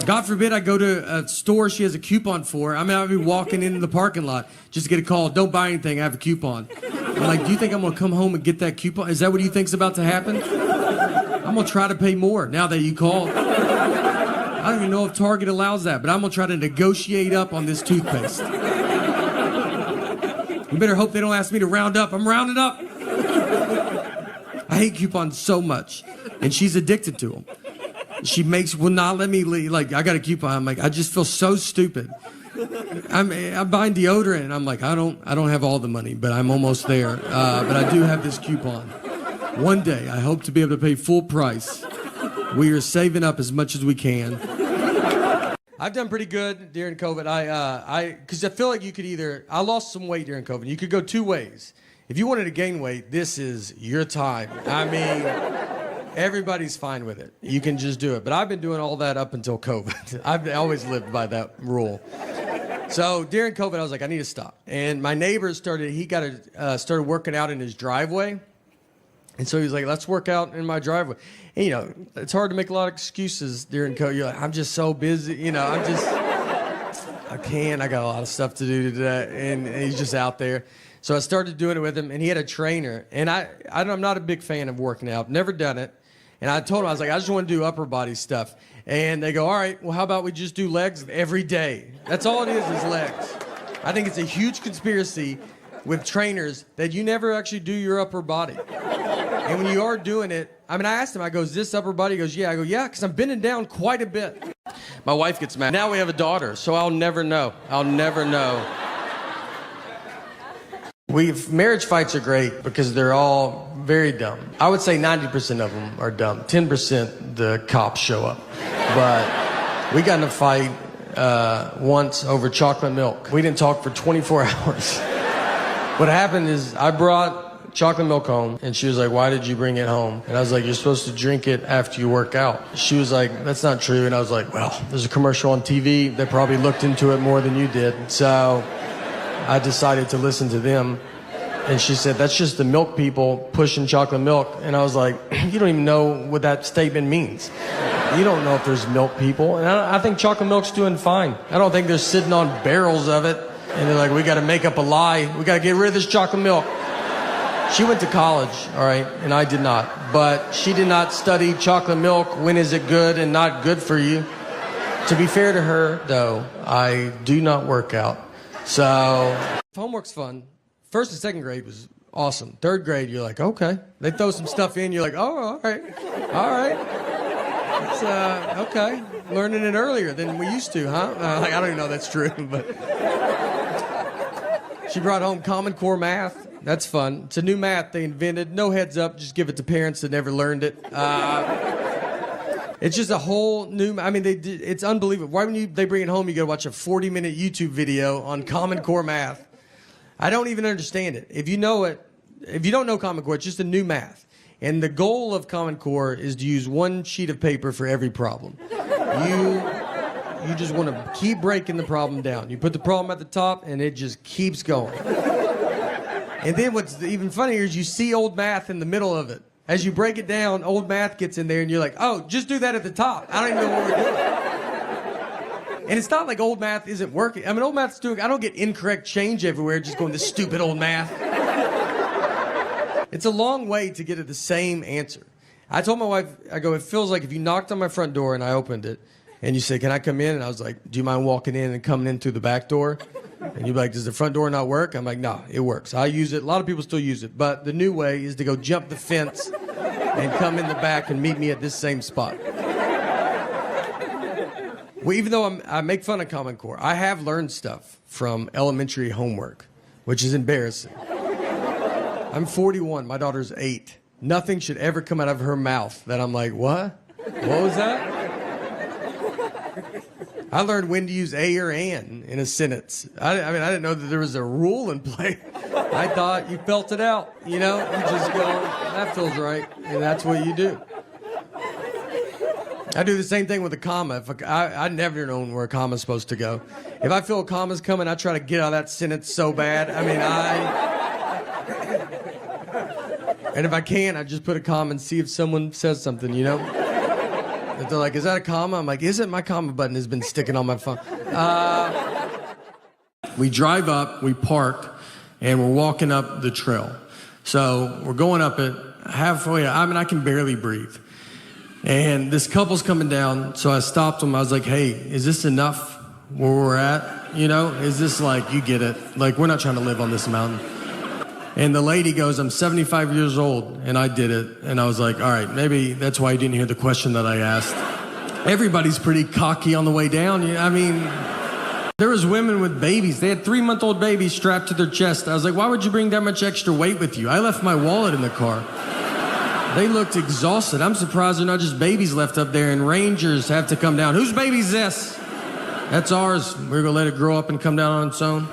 God forbid I go to a store she has a coupon for. I mean, I'll be walking into the parking lot just to get a call. Don't buy anything, I have a coupon. I'm like, do you think I'm gonna come home and get that coupon? Is that what you think's about to happen? I'm gonna try to pay more now that you called. I don't even know if Target allows that, but I'm gonna try to negotiate up on this toothpaste. You better hope they don't ask me to round up. I'm rounding up. I hate coupons so much. And she's addicted to them. She will not let me leave. Like, I got a coupon. I'm like, I just feel so stupid. I'm buying deodorant, and I'm like, I don't have all the money, but I'm almost there. But I do have this coupon. One day, I hope to be able to pay full price. We are saving up as much as we can. I've done pretty good during COVID. Because I feel like you could I lost some weight during COVID. You could go two ways. If you wanted to gain weight, this is your time. I mean, everybody's fine with it. You can just do it. But I've been doing all that up until COVID. I've always lived by that rule. So during COVID, I was like, I need to stop. And my neighbor started working out in his driveway. And so he was like, let's work out in my driveway. And, you know, it's hard to make a lot of excuses during COVID. You're like, I'm just so busy. You know, I can't. I got a lot of stuff to do today. And he's just out there. So I started doing it with him, and he had a trainer. And I'm not a big fan of working out. Never done it. And I told him, I was like, I just want to do upper body stuff. And they go, all right, well, how about we just do legs every day? That's all it is legs. I think it's a huge conspiracy with trainers that you never actually do your upper body. And when you are doing it, I mean, I asked him, I go, is this upper body? He goes, yeah. I go, yeah, because I'm bending down quite a bit. My wife gets mad. Now we have a daughter, so I'll never know. I'll never know. Marriage fights are great because they're all very dumb. I would say 90% of them are dumb. 10% the cops show up. But we got in a fight once over chocolate milk. We didn't talk for 24 hours. What happened is I brought chocolate milk home, and she was like, why did you bring it home? And I was like, you're supposed to drink it after you work out. She was like, that's not true. And I was like, well, there's a commercial on TV. They probably looked into it more than you did. So I decided to listen to them. And she said, that's just the milk people pushing chocolate milk. And I was like, you don't even know what that statement means. You don't know if there's milk people. And I think chocolate milk's doing fine. I don't think they're sitting on barrels of it. And they're like, we got to make up a lie. We got to get rid of this chocolate milk. She went to college, all right, and I did not. But she did not study chocolate milk. When is it good and not good for you? To be fair to her, though, I do not work out. So homework's fun. First and second grade was awesome. Third grade, you're like, okay. They throw some stuff in, you're like, oh, all right. All right. It's, okay. Learning it earlier than we used to, huh? I don't even know if that's true, but... She brought home Common Core math. That's fun. It's a new math they invented. No heads up, just give it to parents that never learned it. It's just a whole new... I mean, it's unbelievable. Why when they bring it home, you got to watch a 40-minute YouTube video on Common Core math. I don't even understand it. If you know it, if you don't know Common Core, it's just a new math. And the goal of Common Core is to use one sheet of paper for every problem. You just want to keep breaking the problem down. You put the problem at the top, and it just keeps going. And then what's even funnier is you see old math in the middle of it. As you break it down, old math gets in there, and you're like, oh, just do that at the top. I don't even know what we're doing. And it's not like old math isn't working. I mean, old math's doing... I don't get incorrect change everywhere just going, this stupid old math. It's a long way to get to the same answer. I told my wife, I go, it feels like if you knocked on my front door and I opened it, and you say, can I come in? And I was like, do you mind walking in and coming in through the back door? And you'd be like, does the front door not work? I'm like, no, it works. I use it. A lot of people still use it. But the new way is to go jump the fence and come in the back and meet me at this same spot. Well, even though I make fun of Common Core, I have learned stuff from elementary homework, which is embarrassing. I'm 41. My daughter's 8. Nothing should ever come out of her mouth that I'm like, what? What was that? I learned when to use a or an in a sentence. I mean, I didn't know that there was a rule in play. I thought you felt it out, you know? You just go, that feels right, and that's what you do. I do the same thing with a comma. I never known where a comma's supposed to go. If I feel a comma's coming, I try to get out of that sentence so bad. I mean, and if I can, I just put a comma and see if someone says something, you know? If they're like, is that a comma? I'm like, isn't my comma button has been sticking on my phone. We drive up, we park, and we're walking up the trail. So we're going up it halfway. I mean, I can barely breathe. And this couple's coming down, so I stopped them. I was like, hey, is this enough where we're at? You know, is this like, you get it? Like, we're not trying to live on this mountain. And the lady goes, I'm 75 years old, and I did it. And I was like, all right, maybe that's why you didn't hear the question that I asked. Everybody's pretty cocky on the way down. I mean, there was women with babies. They had 3-month-old babies strapped to their chest. I was like, why would you bring that much extra weight with you? I left my wallet in the car. They looked exhausted. I'm surprised they're not just babies left up there, and rangers have to come down. Whose baby's this? That's ours. We're going to let it grow up and come down on its own.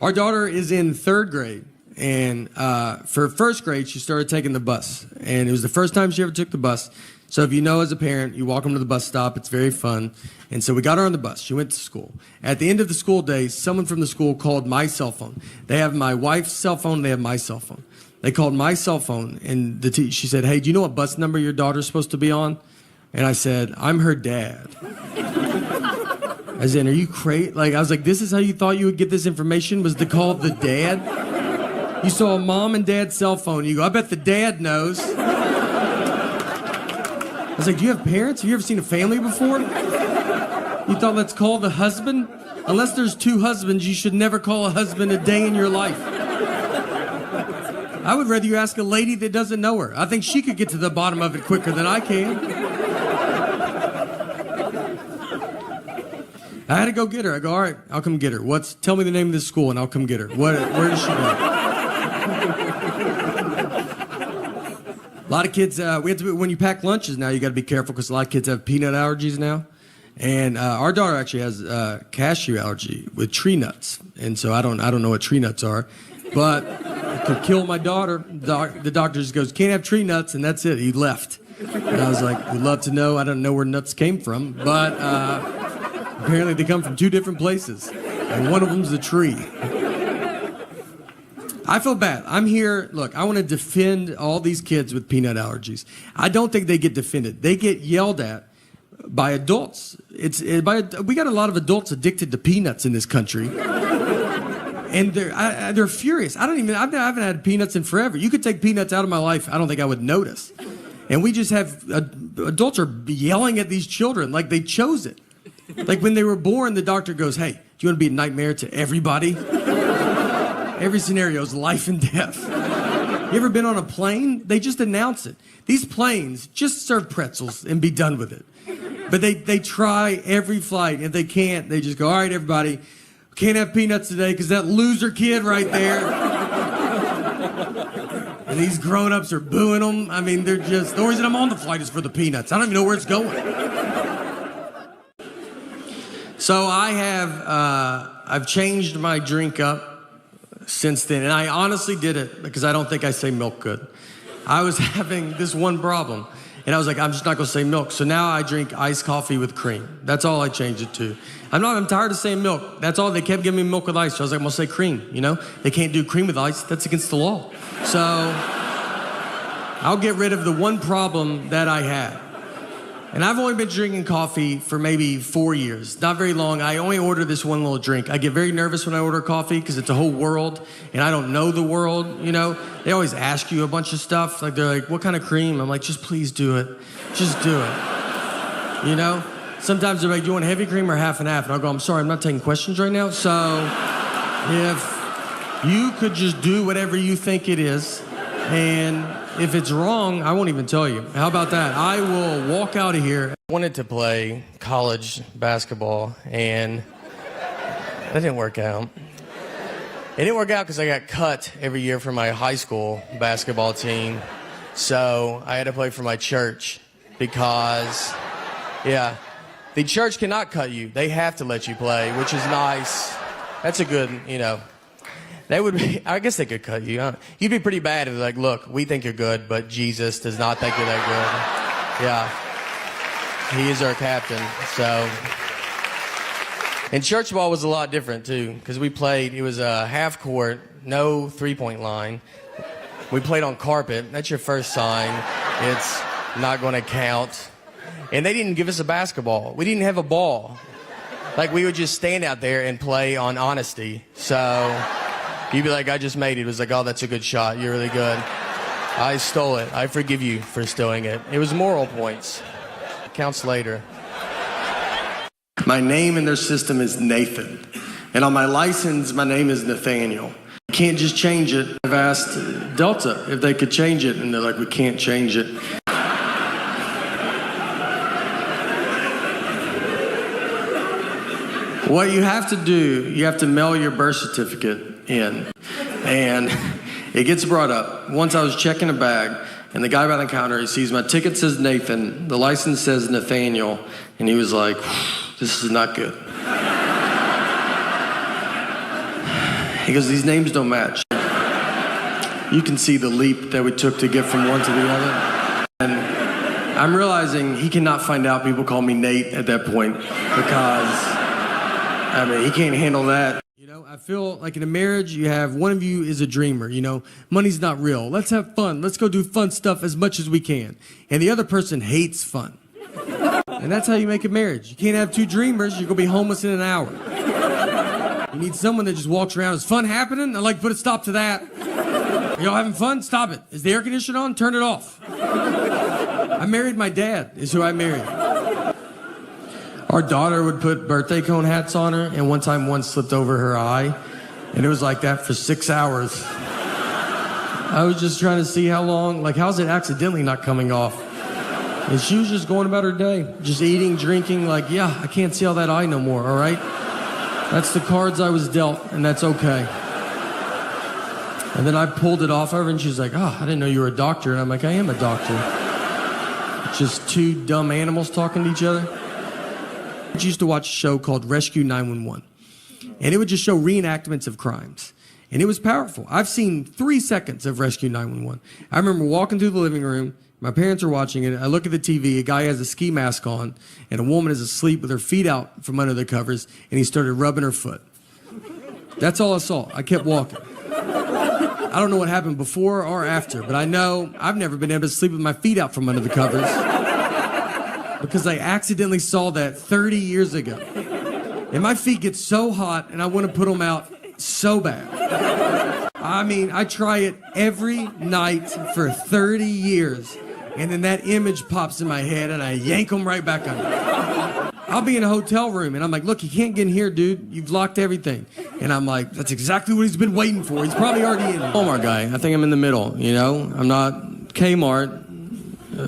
Our daughter is in 3rd grade. And for 1st grade, she started taking the bus. And it was the first time she ever took the bus. So if you know as a parent, you walk them to the bus stop. It's very fun. And so we got her on the bus. She went to school. At the end of the school day, someone from the school called my cell phone. They have my wife's cell phone. They have my cell phone. They called my cell phone. And she said, hey, do you know what bus number your daughter's supposed to be on? And I said, I'm her dad. I said, are you crazy? Like, I was like, this is how you thought you would get this information, was to call the dad? You saw a mom and dad's cell phone. You go, I bet the dad knows. I was like, do you have parents? Have you ever seen a family before? You thought, let's call the husband? Unless there's 2 husbands, you should never call a husband a day in your life. I would rather you ask a lady that doesn't know her. I think she could get to the bottom of it quicker than I can. I had to go get her. I go, all right, I'll come get her. Tell me the name of this school and I'll come get her. Where does she go? A lot of kids, when you pack lunches now, you got to be careful because a lot of kids have peanut allergies now. And our daughter actually has cashew allergy with tree nuts. And so I don't know what tree nuts are, but it could kill my daughter. The doctor just goes, can't have tree nuts, and that's it. He left. And I was like, we'd love to know. I don't know where nuts came from, but apparently they come from 2 different places. And one of them's a tree. I feel bad. I'm here. Look, I want to defend all these kids with peanut allergies. I don't think they get defended. They get yelled at by adults. We got a lot of adults addicted to peanuts in this country. And they're furious. I haven't had peanuts in forever. You could take peanuts out of my life, I don't think I would notice. And we just have, adults are yelling at these children like they chose it. Like when they were born, the doctor goes, hey, do you want to be a nightmare to everybody? Every scenario is life and death. You ever been on a plane? They just announce it. These planes just serve pretzels and be done with it. But they try every flight. If they can't, they just go, all right, everybody, can't have peanuts today because that loser kid right there. And these grown-ups are booing them. I mean, they're just, the reason I'm on the flight is for the peanuts. I don't even know where it's going. So I've changed my drink up since then, and I honestly did it because I don't think I say milk good. I was having this one problem, and I was like, I'm just not gonna say milk. So now I drink iced coffee with cream. That's all I changed it to. I'm tired of saying milk. That's all. They kept giving me milk with ice. So I was like, I'm gonna say cream, you know? They can't do cream with ice. That's against the law. So I'll get rid of the one problem that I had. And I've only been drinking coffee for maybe 4 years. Not very long. I only order this one little drink. I get very nervous when I order coffee because it's a whole world, and I don't know the world, you know? They always ask you a bunch of stuff. Like, they're like, what kind of cream? I'm like, just please do it. Just do it. You know? Sometimes they're like, do you want heavy cream or half and half? And I'll go, I'm sorry, I'm not taking questions right now. So if you could just do whatever you think it is, and if it's wrong, I won't even tell you. How about that? I will walk out of here. I wanted to play college basketball, and that didn't work out. It didn't work out because I got cut every year for my high school basketball team. So I had to play for my church because, yeah, the church cannot cut you. They have to let you play, which is nice. That's a good, you know. They would be, I guess they could cut you. You'd be pretty bad if they're like, look, we think you're good, but Jesus does not think you're that good. Yeah. He is our captain. So. And church ball was a lot different, too, because we played, it was a half court, no three-point line. We played on carpet. That's your first sign. It's not going to count. And they didn't give us a basketball. We didn't have a ball. Like, we would just stand out there and play on honesty. So you'd be like, I just made it. It was like, oh, that's a good shot. You're really good. I stole it. I forgive you for stealing it. It was moral points. Counts later. My name in their system is Nathan. And on my license, my name is Nathaniel. You can't just change it. I've asked Delta if they could change it, and they're like, we can't change it. What you have to do, you have to mail your birth certificate in. And it gets brought up. Once I was checking a bag, and the guy behind the counter, he sees my ticket says Nathan, the license says Nathaniel, and he was like, this is not good. He goes, these names don't match. You can see the leap that we took to get from one to the other. And I'm realizing he cannot find out people call me Nate at that point because, I mean, he can't handle that. You know, I feel like in a marriage, you have one of you is a dreamer. You know, money's not real. Let's have fun. Let's go do fun stuff as much as we can. And the other person hates fun. And that's how you make a marriage. You can't have two dreamers. You're going to be homeless in an hour. You need someone that just walks around. Is fun happening? I'd like to put a stop to that. Are y'all having fun? Stop it. Is the air conditioner on? Turn it off. I married my dad, is who I married. Our daughter would put birthday cone hats on her, and one time one slipped over her eye, and it was like that for 6 hours. I was just trying to see how long, like, how's it accidentally not coming off? And she was just going about her day, just eating, drinking, like, yeah, I can't see all that eye no more, all right? That's the cards I was dealt, and that's okay. And then I pulled it off of her, and she's like, oh, I didn't know you were a doctor. And I'm like, I am a doctor. Just two dumb animals talking to each other. I used to watch a show called Rescue 911. And it would just show reenactments of crimes. And it was powerful. I've seen 3 seconds of Rescue 911. I remember walking through the living room. My parents are watching it. I look at the TV. A guy has a ski mask on, and a woman is asleep with her feet out from under the covers, and he started rubbing her foot. That's all I saw. I kept walking. I don't know what happened before or after, but I know I've never been able to sleep with my feet out from under the covers because I accidentally saw that 30 years ago. And my feet get so hot, and I want to put them out so bad. I mean, I try it every night for 30 years. And then that image pops in my head, and I yank them right back under. I'll be in a hotel room, and I'm like, look, you can't get in here, dude. You've locked everything. And I'm like, that's exactly what he's been waiting for. He's probably already in here. Walmart guy. I think I'm in the middle, you know? I'm not Kmart.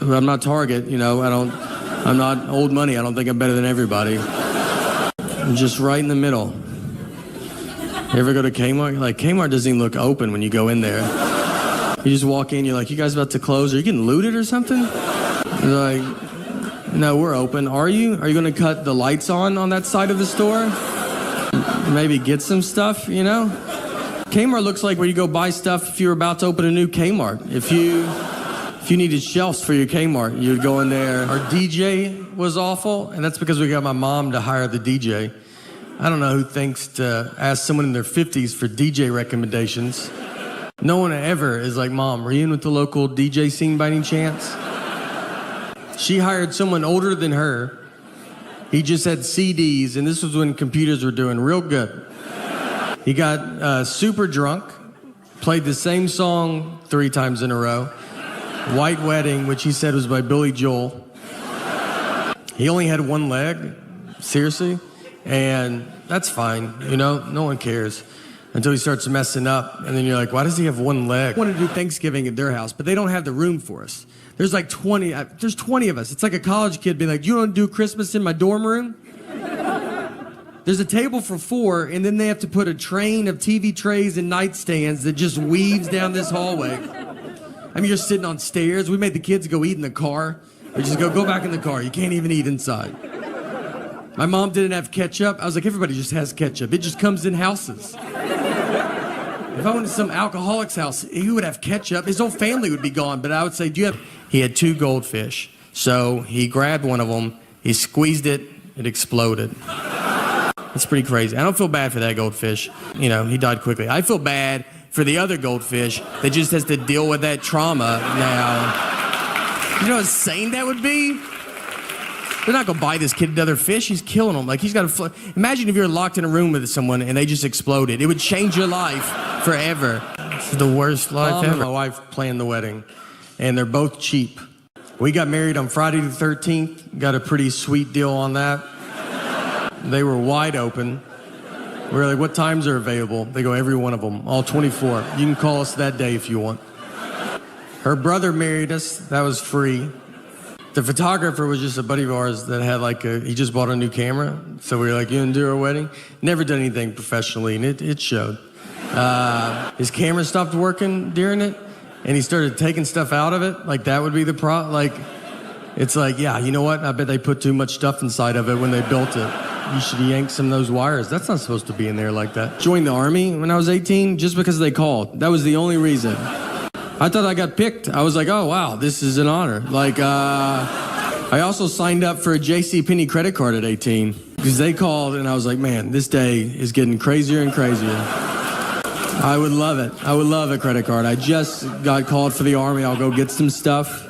I'm not Target, you know? I'm not old money. I don't think I'm better than everybody. I'm just right in the middle. You ever go to Kmart? Like, Kmart doesn't even look open when you go in there. You just walk in, you're like, you guys about to close? Are you getting looted or something? They're like, no, we're open. Are you? Are you going to cut the lights on that side of the store? Maybe get some stuff, you know? Kmart looks like where you go buy stuff if you're about to open a new Kmart. If you needed shelves for your Kmart, you'd go in there. Our DJ was awful, and that's because we got my mom to hire the DJ. I don't know who thinks to ask someone in their 50s for DJ recommendations. No one ever is like, Mom, were you in with the local DJ scene by any chance? She hired someone older than her. He just had CDs, and this was when computers were doing real good. He got super drunk, played the same song 3 times in a row. White Wedding, which he said was by Billy Joel. He only had one leg, seriously. And that's fine, you know, no one cares until he starts messing up. And then you're like, why does he have one leg? I want to do Thanksgiving at their house, but they don't have the room for us. There's like 20 of us. It's like a college kid being like, you don't do Christmas in my dorm room? There's a table for 4, and then they have to put a train of TV trays and nightstands that just weaves down this hallway. I mean, you're sitting on stairs. We made the kids go eat in the car. We just go back in the car. You can't even eat inside. My mom didn't have ketchup. I was like, everybody just has ketchup. It just comes in houses. If I went to some alcoholic's house, he would have ketchup. His whole family would be gone. But I would say, do you have... He had 2 goldfish. So he grabbed one of them. He squeezed it. It exploded. That's pretty crazy. I don't feel bad for that goldfish. You know, he died quickly. I feel bad for the other goldfish that just has to deal with that trauma now. You know how insane that would be? They're not going to buy this kid another fish. He's killing them. Like, he's got to... Imagine if you're locked in a room with someone and they just exploded. It would change your life forever. This is the worst life ever. My wife planned the wedding, and they're both cheap. We got married on Friday the 13th. Got a pretty sweet deal on that. They were wide open. We were like, what times are available? They go, every one of them, all 24. You can call us that day if you want. Her brother married us. That was free. The photographer was just a buddy of ours that had he just bought a new camera. So we were like, you gonna do our wedding? Never done anything professionally, and it showed. His camera stopped working during it, and he started taking stuff out of it. Like, that would be the it's like, yeah, you know what? I bet they put too much stuff inside of it when they built it. You should yank some of those wires. That's not supposed to be in there like that. Joined the Army when I was 18 just because they called. That was the only reason. I thought I got picked. I was like, oh, wow, this is an honor. I also signed up for a JCPenney credit card at 18 because they called, and I was like, man, this day is getting crazier and crazier. I would love it. I would love a credit card. I just got called for the Army. I'll go get some stuff.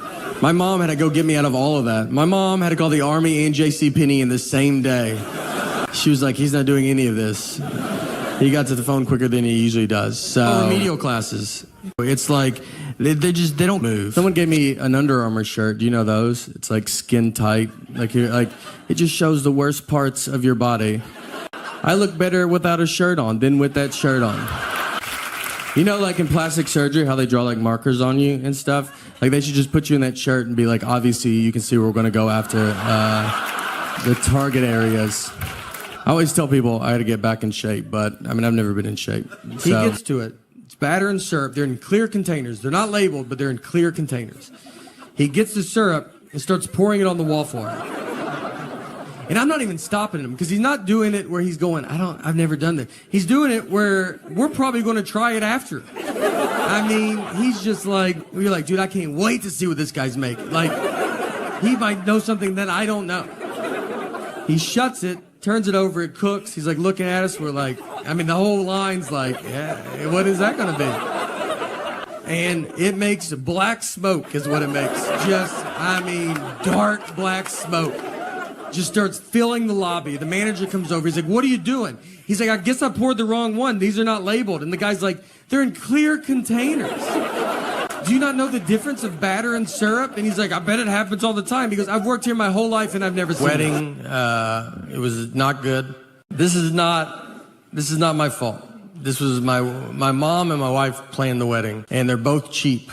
My mom had to go get me out of all of that. My mom had to call the Army and JCPenney in the same day. She was like, he's not doing any of this. He got to the phone quicker than he usually does. So remedial classes. It's like, they don't move. Someone gave me an Under Armour shirt. Do you know those? It's like skin tight. It just shows the worst parts of your body. I look better without a shirt on than with that shirt on. You know, like in plastic surgery, how they draw like markers on you and stuff? Like, they should just put you in that shirt and be like, obviously you can see where we're gonna go after the target areas. I always tell people I had to get back in shape, but I mean, I've never been in shape. He gets to it. It's batter and syrup. They're in clear containers. They're not labeled, but they're in clear containers. He gets the syrup and starts pouring it on the wall for him. And I'm not even stopping him because he's not doing it where he's going, I've never done that. He's doing it where we're probably going to try it after. I mean, he's just like, you're like, dude, I can't wait to see what this guy's making. Like, he might know something that I don't know. He shuts it, turns it over, it cooks. He's like looking at us. We're like, I mean, the whole line's like, yeah, what is that going to be? And it makes black smoke is what it makes. Dark black smoke. Just starts filling the lobby. The manager comes over. He's like, what are you doing? He's like, I guess I poured the wrong one. These are not labeled. And the guy's like, they're in clear containers. Do you not know the difference of batter and syrup? And he's like, I bet it happens all the time because I've worked here my whole life and I've never seen wedding. It was not good. This is not my fault. This was my mom and my wife planned the wedding, and they're both cheap.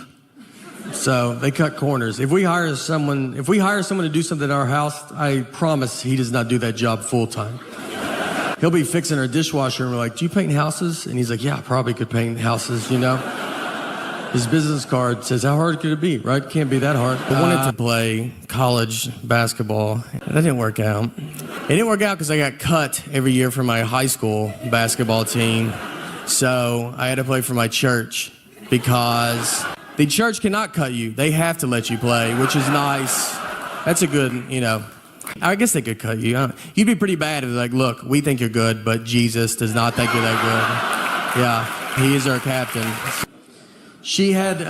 So they cut corners. If we hire someone to do something at our house, I promise he does not do that job full time. He'll be fixing our dishwasher and we're like, do you paint houses? And he's like, yeah, I probably could paint houses, you know? His business card says, how hard could it be, right? Can't be that hard. I wanted to play college basketball. That didn't work out. It didn't work out because I got cut every year for my high school basketball team. So I had to play for my church because the church cannot cut you. They have to let you play, which is nice. That's a good, I guess they could cut you. You'd be pretty bad if they're like, look, we think you're good, but Jesus does not think you're that good. Yeah, he is our captain. She had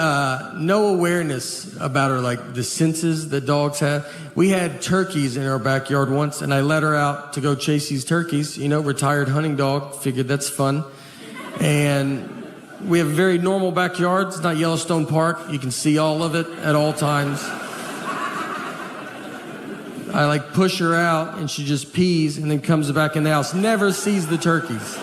no awareness about the senses that dogs have. We had turkeys in our backyard once, and I let her out to go chase these turkeys. Retired hunting dog. Figured that's fun. And we have a very normal backyard. It's not Yellowstone Park. You can see all of it at all times. I push her out, and she just pees and then comes back in the house. Never sees the turkeys.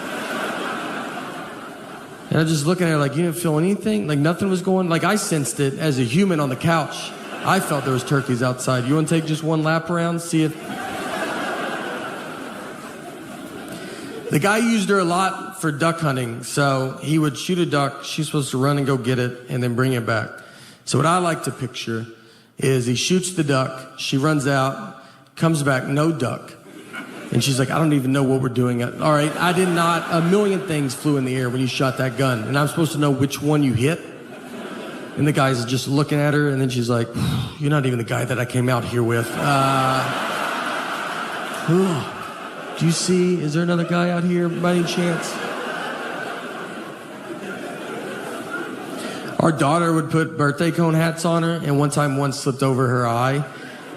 And I'm just looking at her like, you didn't feel anything? Like nothing was going? Like I sensed it as a human on the couch. I felt there was turkeys outside. You want to take just one lap around, see if... The guy used her a lot for duck hunting. So he would shoot a duck. She's supposed to run and go get it and then bring it back. So what I like to picture is he shoots the duck. She runs out, comes back, no duck. And she's like, I don't even know what we're doing. All right, I did not. A million things flew in the air when you shot that gun. And I'm supposed to know which one you hit. And the guy's just looking at her. And then she's like, you're not even the guy that I came out here with. Do you see? Is there another guy out here by any chance? Our daughter would put birthday cone hats on her. And one time one slipped over her eye.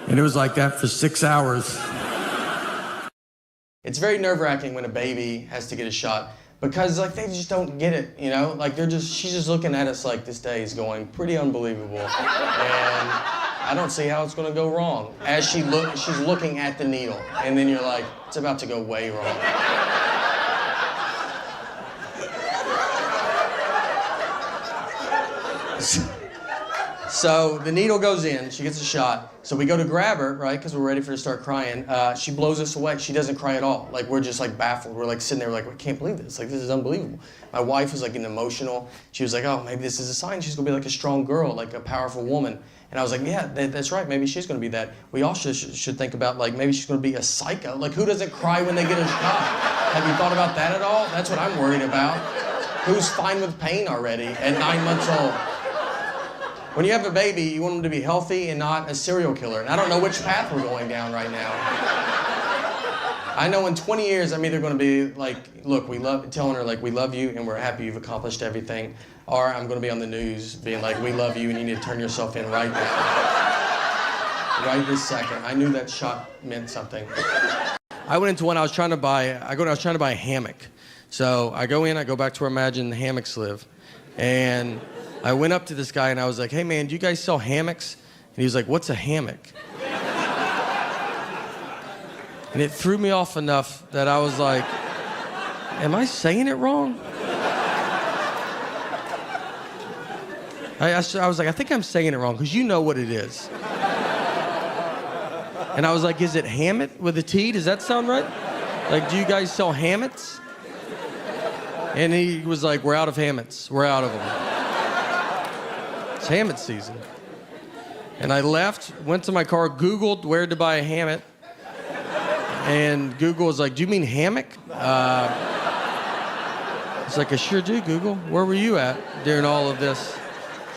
And it was like that for 6 hours. It's very nerve-wracking when a baby has to get a shot because they just don't get it, she's just looking at us like this day is going pretty unbelievable. And I don't see how it's going to go wrong. As she's looking at the needle, and then you're like, it's about to go way wrong. So the needle goes in, she gets a shot. So we go to grab her, right, because we're ready for her to start crying. She blows us away. She doesn't cry at all. Like, we're just like baffled. We're like sitting there like, we can't believe this. Like, this is unbelievable. My wife was like getting emotional. She was like, oh, maybe this is a sign she's gonna be like a strong girl, like a powerful woman. And I was like, yeah, that's right. Maybe she's gonna be that. We all should think about, like, maybe she's gonna be a psycho. Like, who doesn't cry when they get a shot? Have you thought about that at all? That's what I'm worried about. Who's fine with pain already at 9 months old? When you have a baby, you want them to be healthy and not a serial killer. And I don't know which path we're going down right now. I know in 20 years, I'm either going to be like, look, telling her, like, we love you and we're happy you've accomplished everything. Or I'm going to be on the news being like, we love you and you need to turn yourself in right now. Right this second. I knew that shot meant something. I went into one, I was trying to buy a hammock. So I go in, I go back to where Imagine the hammocks live. And I went up to this guy and I was like, hey man, do you guys sell hammocks? And he was like, what's a hammock? And it threw me off enough that I was like, am I saying it wrong? I was like, I think I'm saying it wrong, because you know what it is. And I was like, is it Hammett with a T? Does that sound right? Like, do you guys sell hammocks? And he was like, we're out of hammocks. We're out of them. It's hammock season. And I left, went to my car, Googled where to buy a hammock. And Google was like, do you mean hammock? I was like, I sure do, Google. Where were you at during all of this?